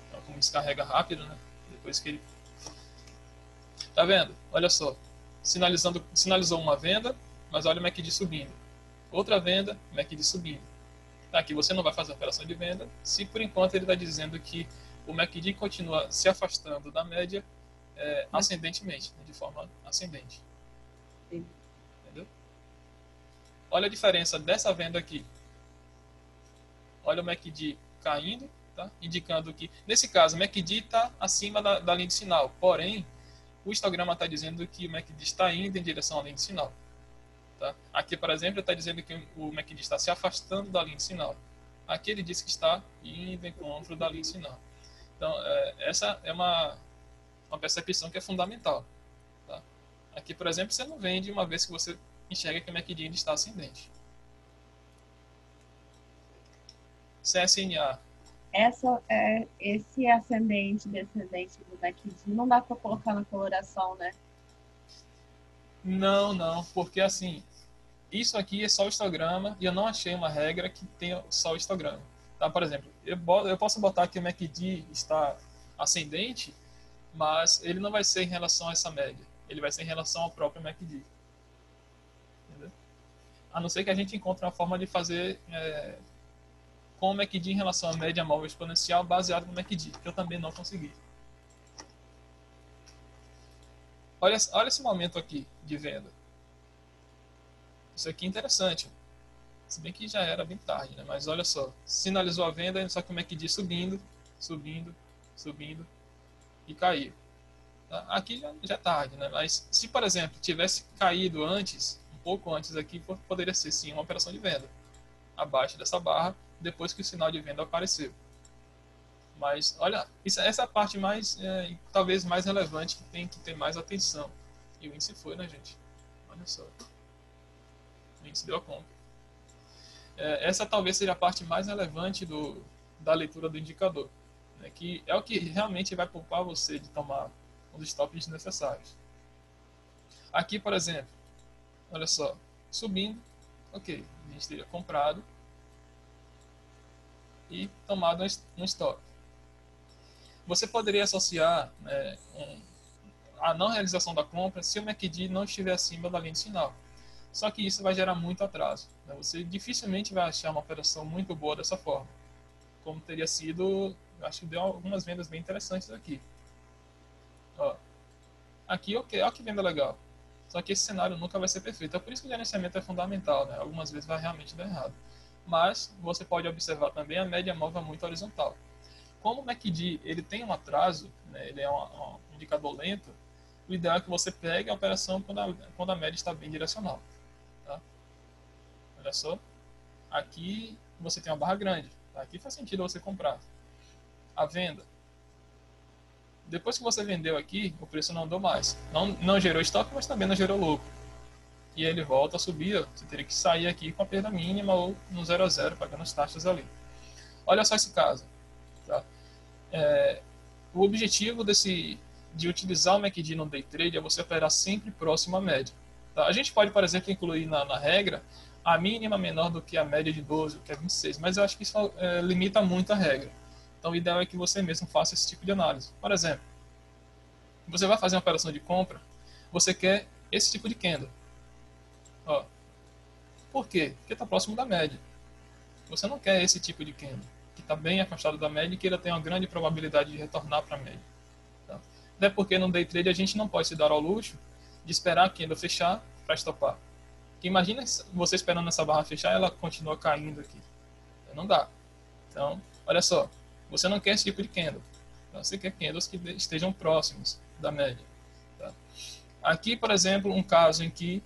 Então, como descarrega rápido, né? Depois que ele... Tá vendo? Olha só. Sinalizou uma venda, mas olha o MACD subindo. Outra venda, MACD subindo. Aqui você não vai fazer a operação de venda se por enquanto ele está dizendo que o MACD continua se afastando da média ascendentemente, de forma ascendente. Sim. Entendeu? Olha a diferença dessa venda aqui. Olha o MACD caindo, tá? Indicando que, nesse caso, o MACD está acima da linha de sinal. Porém, o histograma está dizendo que o MACD está indo em direção à linha de sinal. Tá? Aqui, por exemplo, está dizendo que o MACD está se afastando da linha de sinal. Aqui ele diz que está indo em encontro da linha de sinal. Então, essa é uma percepção que é fundamental. Tá? Aqui, por exemplo, você não vende uma vez que você enxerga que o MACD ainda está ascendente. CSNA. Esse ascendente e descendente do MACD não dá para colocar na coloração, né? Não, porque assim, isso aqui é só o histograma e eu não achei uma regra que tenha só o histograma. Tá? Por exemplo, eu posso botar que o MACD está ascendente, mas ele não vai ser em relação a essa média. Ele vai ser em relação ao próprio MACD. Entendeu? A não ser que a gente encontre uma forma de fazer com o MACD em relação à média móvel exponencial baseado no MACD, que eu também não consegui. Olha esse momento aqui de venda. Isso aqui é interessante. Se bem que já era bem tarde, né? Mas olha só. Sinalizou a venda, só que o MACD subindo e caiu. Tá? Aqui já é tarde, né? Mas se, por exemplo, tivesse caído antes, um pouco antes aqui, poderia ser sim uma operação de venda. Abaixo dessa barra, depois que o sinal de venda apareceu. Mas, olha, essa é a parte mais, talvez mais relevante, que tem que ter mais atenção. E o índice foi, né, gente? Olha só. O índice deu a conta. Essa talvez seja a parte mais relevante da leitura do indicador. Né, que é o que realmente vai poupar você de tomar os stops desnecessários. Aqui, por exemplo, olha só. Subindo, ok. A gente teria comprado e tomado um stop. Você poderia associar a não realização da compra se o MACD não estiver acima da linha de sinal. Só que isso vai gerar muito atraso. Né? Você dificilmente vai achar uma operação muito boa dessa forma. Como teria sido, acho que deu algumas vendas bem interessantes aqui. Ó, aqui, ok, olha que venda legal. Só que esse cenário nunca vai ser perfeito. É por isso que o gerenciamento é fundamental. Né? Algumas vezes vai realmente dar errado. Mas você pode observar também a média móvel muito horizontal. Como o MACD ele tem um atraso, né, ele é um indicador lento, o ideal é que você pegue a operação quando a média está bem direcional. Tá? Olha só, aqui você tem uma barra grande, tá? Aqui faz sentido você comprar. A venda. Depois que você vendeu aqui, o preço não andou mais. Não gerou stop, mas também não gerou lucro. E ele volta a subir, você teria que sair aqui com a perda mínima ou no 0 a 0, pagando as taxas ali. Olha só esse caso. Tá? O objetivo de utilizar o MACD no day trade é você operar sempre próximo à média. Tá? A gente pode, por exemplo, incluir na regra a mínima menor do que a média de 12, que é 26, mas eu acho que isso limita muito a regra. Então o ideal é que você mesmo faça esse tipo de análise. Por exemplo, você vai fazer uma operação de compra, você quer esse tipo de candle. Ó. Por quê? Porque está próximo da média. Você não quer esse tipo de candle, que está bem afastado da média e que ele tem uma grande probabilidade de retornar para a média. Tá? Até porque no day trade a gente não pode se dar ao luxo de esperar a candle fechar para estopar. Porque imagina você esperando essa barra fechar e ela continua caindo aqui. Não dá. Então, olha só. Você não quer esse tipo de candle. Você quer candles que estejam próximos da média. Tá? Aqui, por exemplo, um caso em que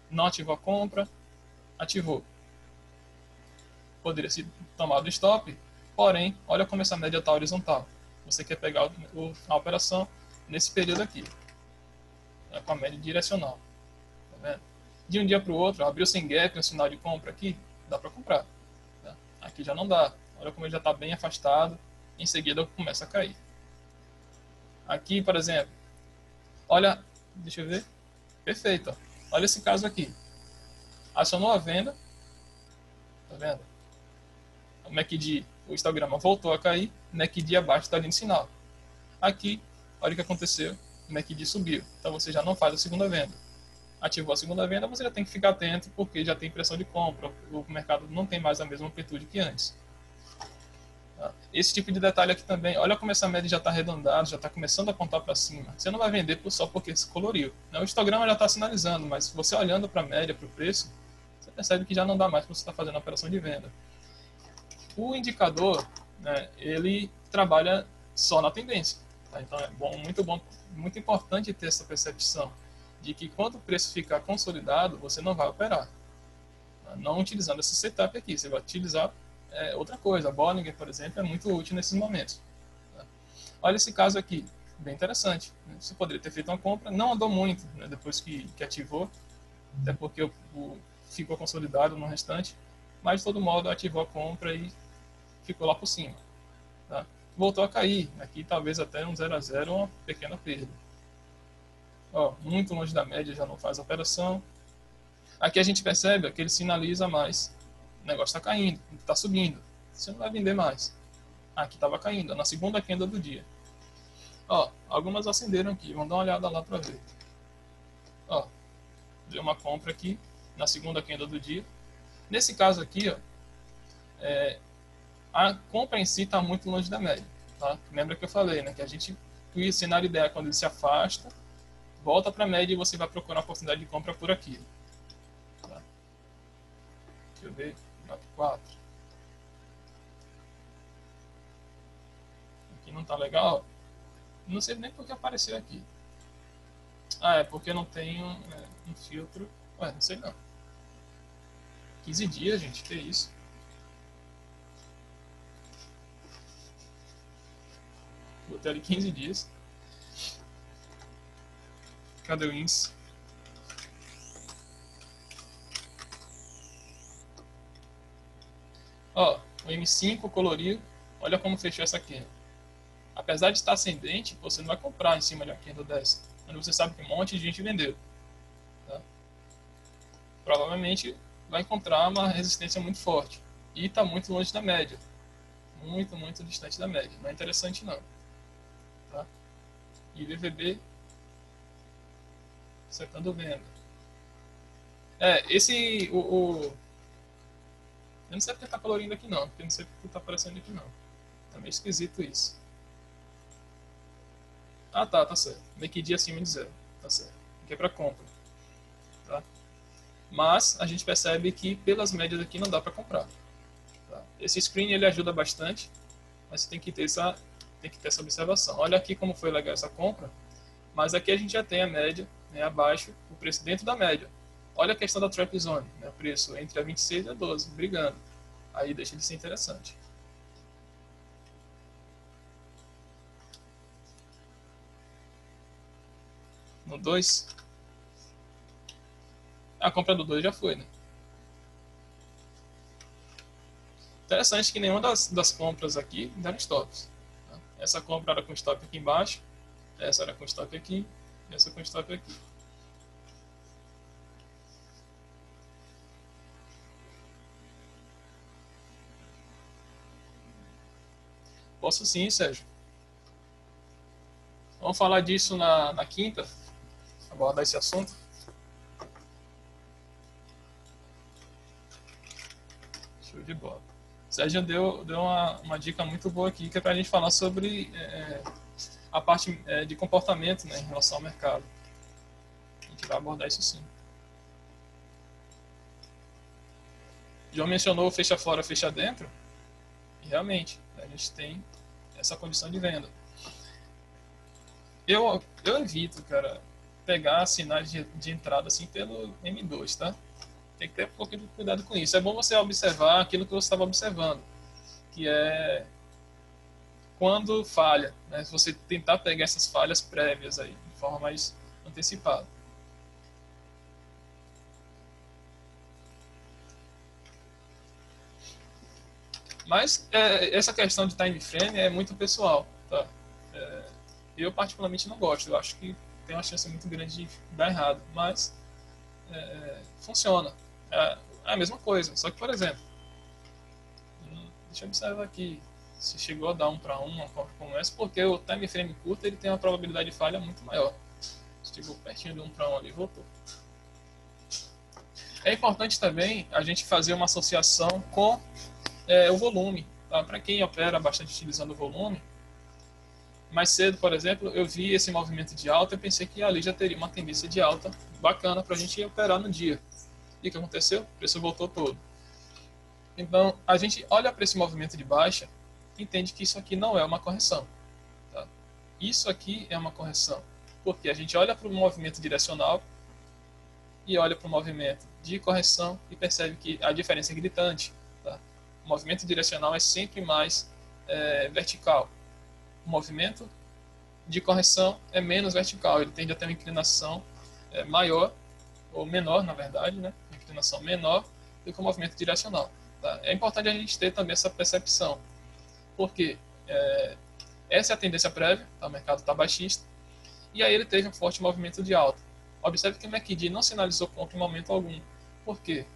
não ativou a compra, ativou. Poderia ser tomado stop, porém, olha como essa média está horizontal. você quer pegar a operação nesse período aqui, né, com a média direcional. Tá vendo? De um dia para o outro, abriu sem gap, um sinal de compra aqui, dá para comprar. Tá? Aqui já não dá. Olha como ele já está bem afastado, em seguida começa a cair. Aqui, por exemplo, olha, deixa eu ver, perfeito. Ó. Olha esse caso aqui. Acionou a venda, tá vendo? O MACD, o histograma voltou a cair, o MACD abaixo está dando sinal. Aqui, olha o que aconteceu, o MACD subiu. Então você já não faz a segunda venda. Ativou a segunda venda, você já tem que ficar atento, porque já tem pressão de compra, o mercado não tem mais a mesma amplitude que antes. Esse tipo de detalhe aqui também, olha como essa média já está arredondada, já está começando a apontar para cima. Você não vai vender só porque se coloriu. O histograma já está sinalizando, mas você olhando para a média, para o preço, você percebe que já não dá mais para você estar fazendo a operação de venda. O indicador, né, ele trabalha só na tendência. Tá? Então é bom, muito importante ter essa percepção de que quando o preço ficar consolidado, você não vai operar. Tá? Não utilizando esse setup aqui, você vai utilizar outra coisa. A Bollinger, por exemplo, é muito útil nesses momentos. Tá? Olha esse caso aqui, bem interessante. Você poderia ter feito uma compra, não andou muito, né, depois que ativou, até porque ficou consolidado no restante, mas de todo modo ativou a compra e ficou lá por cima. Tá? Voltou a cair, aqui talvez até um 0 a 0, uma pequena perda. Ó, muito longe da média, já não faz a operação. Aqui a gente percebe que ele sinaliza mais. O negócio está caindo, está subindo. Você não vai vender mais. Aqui estava caindo, na segunda queda do dia. Ó, algumas acenderam aqui, vamos dar uma olhada lá para ver. Ó, deu uma compra aqui, na segunda queda do dia. Nesse caso aqui, ó, a compra em si está muito longe da média. Tá? Lembra que eu falei, né, que o cenário ideal é quando ele se afasta, volta para a média e você vai procurar uma oportunidade de compra por aqui. Tá? Deixa eu ver. 4. Aqui não tá legal. Não sei nem porque apareceu aqui. Ah, é porque não tem um filtro. Ué, não sei não. 15 dias, gente, que isso? Botei ali 15 dias. Cadê o índice? Ó, o M5 coloriu, olha como fechou essa queda. Apesar de estar ascendente, você não vai comprar em cima de uma queda dessa, quando você sabe que um monte de gente vendeu. Tá? Provavelmente vai encontrar uma resistência muito forte. E está muito longe da média. Muito, muito distante da média. Não é interessante não. Tá? E VVB setando venda. Eu não sei porque tá colorindo aqui não, porque eu não sei porque tá aparecendo aqui não. Tá meio esquisito isso. Ah tá certo. MACD acima de 0. Tá certo. Aqui é para compra. Tá? Mas a gente percebe que pelas médias aqui não dá para comprar. Tá? Esse screen ele ajuda bastante, mas você tem que ter essa observação. Olha aqui como foi legal essa compra, mas aqui a gente já tem a média, né, abaixo, o preço dentro da média. Olha a questão da trap zone, né, o preço entre a 26 e a 12, brigando. Aí deixa de ser interessante. No 2, a compra do 2 já foi, né? Interessante que nenhuma das compras aqui deram stops. Tá? Essa compra era com stop aqui embaixo, essa era com stop aqui, e essa com stop aqui. Posso sim, Sérgio. Vamos falar disso na quinta, abordar esse assunto. Show de bola. O Sérgio deu uma dica muito boa aqui, que é para a gente falar sobre a parte de comportamento, né, em relação ao mercado. A gente vai abordar isso sim. João mencionou fecha fora, fecha dentro. E realmente, a gente tem essa condição de venda. Eu evito, cara, pegar sinais de entrada assim pelo M2, tá? Tem que ter um pouquinho de cuidado com isso. É bom você observar aquilo que você estava observando, que é quando falha, né? Se você tentar pegar essas falhas prévias aí, de forma mais antecipada. Mas essa questão de time frame é muito pessoal, tá? Eu particularmente não gosto, eu acho que tem uma chance muito grande de dar errado, mas funciona. É a mesma coisa, só que, por exemplo, deixa eu observar aqui se chegou a dar 1 para 1 uma Copa como essa, porque o time frame curto ele tem uma probabilidade de falha muito maior. Chegou pertinho de 1 para 1 ali e voltou. É importante também a gente fazer uma associação com o volume. Tá? Para quem opera bastante utilizando o volume, mais cedo, por exemplo, eu vi esse movimento de alta e pensei que ali já teria uma tendência de alta bacana para a gente operar no dia. E o que aconteceu? O preço voltou todo. Então, a gente olha para esse movimento de baixa e entende que isso aqui não é uma correção. Tá? Isso aqui é uma correção. Porque a gente olha para o movimento direcional e olha para o movimento de correção e percebe que a diferença é gritante. Tá? O movimento direcional é sempre mais vertical. O movimento de correção é menos vertical. Ele tende a ter uma inclinação maior, ou menor, na verdade, né? Uma inclinação menor do que o movimento direcional. Tá? É importante a gente ter também essa percepção. Porque essa é a tendência prévia, tá? O mercado está baixista, e aí ele teve um forte movimento de alta. Observe que o MACD não sinalizou compra em momento algum. Por quê?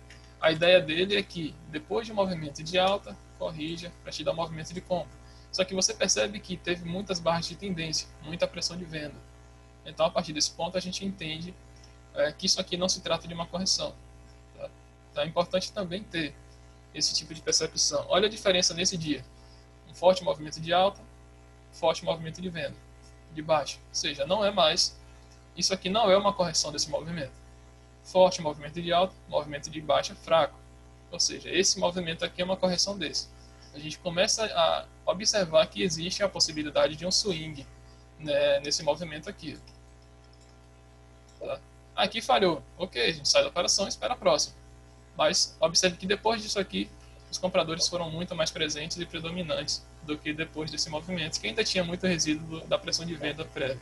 A ideia dele é que, depois de um movimento de alta, corrija para te dar um movimento de compra. Só que você percebe que teve muitas barras de tendência, muita pressão de venda. Então, a partir desse ponto, a gente entende que isso aqui não se trata de uma correção. Tá? Então, é importante também ter esse tipo de percepção. Olha a diferença nesse dia. Um forte movimento de alta, forte movimento de venda, de baixa. Ou seja, não é mais, isso aqui não é uma correção desse movimento. Forte movimento de alta, movimento de baixa fraco. Ou seja, esse movimento aqui é uma correção desse. A gente começa a observar que existe a possibilidade de um swing, né, nesse movimento aqui. Tá? Aqui falhou. Ok, a gente sai da operação e espera a próxima. Mas observe que depois disso aqui, os compradores foram muito mais presentes e predominantes do que depois desse movimento, que ainda tinha muito resíduo da pressão de venda prévia.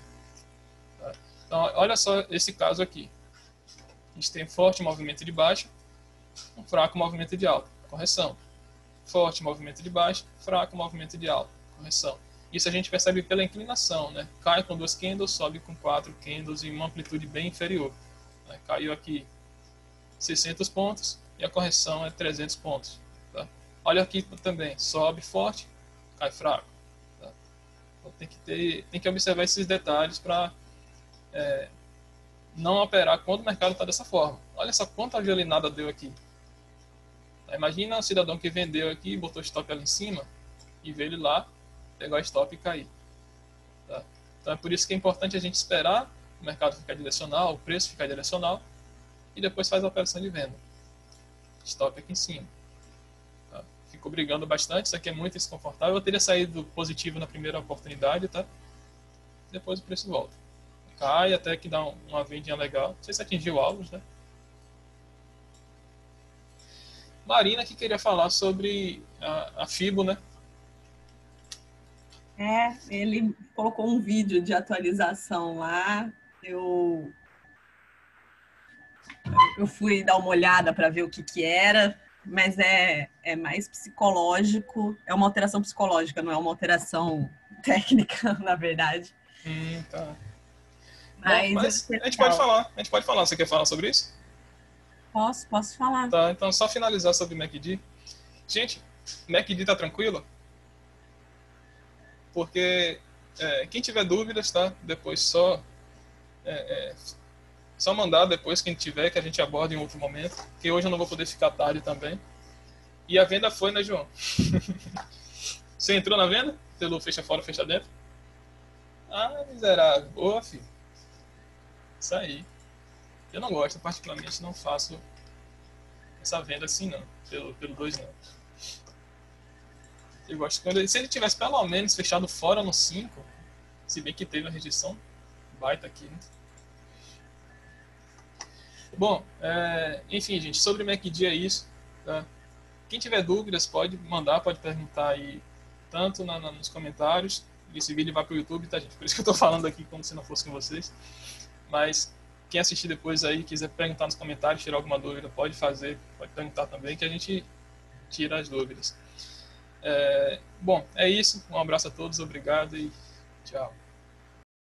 Tá? Então, olha só esse caso aqui. A gente tem um forte movimento de baixa, um fraco movimento de alta, correção. Forte movimento de baixa, fraco movimento de alta, correção. Isso a gente percebe pela inclinação, né? Cai com 2 candles, sobe com 4 candles em uma amplitude bem inferior. Caiu aqui 600 pontos e a correção é 300 pontos. Tá? Olha aqui também, sobe forte, cai fraco. Tá? Então tem que observar esses detalhes para não operar quando o mercado está dessa forma. Olha só quanta violinada deu aqui. Imagina um cidadão que vendeu aqui, botou stop ali em cima e veio ele lá, pegar o stop e cair. Tá? Então é por isso que é importante a gente esperar o mercado ficar direcional, o preço ficar direcional e depois faz a operação de venda. Stop aqui em cima. Tá? Ficou brigando bastante, isso aqui é muito desconfortável. Eu teria saído positivo na primeira oportunidade, tá? Depois o preço volta. Cai até que dá uma vendinha legal. Não sei se atingiu alvos, né? Marina que queria falar sobre a FIBO, né? Ele colocou um vídeo de atualização lá. Eu fui dar uma olhada para ver o que era, mas é mais psicológico. É uma alteração psicológica, não é uma alteração técnica, na verdade. Tá. Mas a gente pode falar. Você quer falar sobre isso? Posso falar. Tá, então só finalizar sobre o MACD. Gente, o MACD tá tranquilo? Porque quem tiver dúvidas, tá? Depois só mandar depois quem tiver, que a gente aborda em outro momento, que hoje eu não vou poder ficar tarde também. E a venda foi, né, João? Você entrou na venda? Pelo fecha fora, fecha dentro? Ah, miserável. Boa, filho. Isso aí. Eu não gosto, particularmente não faço essa venda assim não, pelo 2 não. Eu gosto quando se ele tivesse pelo menos fechado fora no 5, se bem que teve a rejeição baita aqui, né? Bom, enfim, gente, sobre o MACD é isso, tá? Quem tiver dúvidas pode mandar, pode perguntar aí tanto nos comentários. Esse vídeo vai para o YouTube, tá, gente? Por isso que eu estou falando aqui como se não fosse com vocês. Mas quem assistir depois aí, quiser perguntar nos comentários, tirar alguma dúvida, pode fazer, pode perguntar também, que a gente tira as dúvidas. Bom, é isso. Um abraço a todos, obrigado e tchau.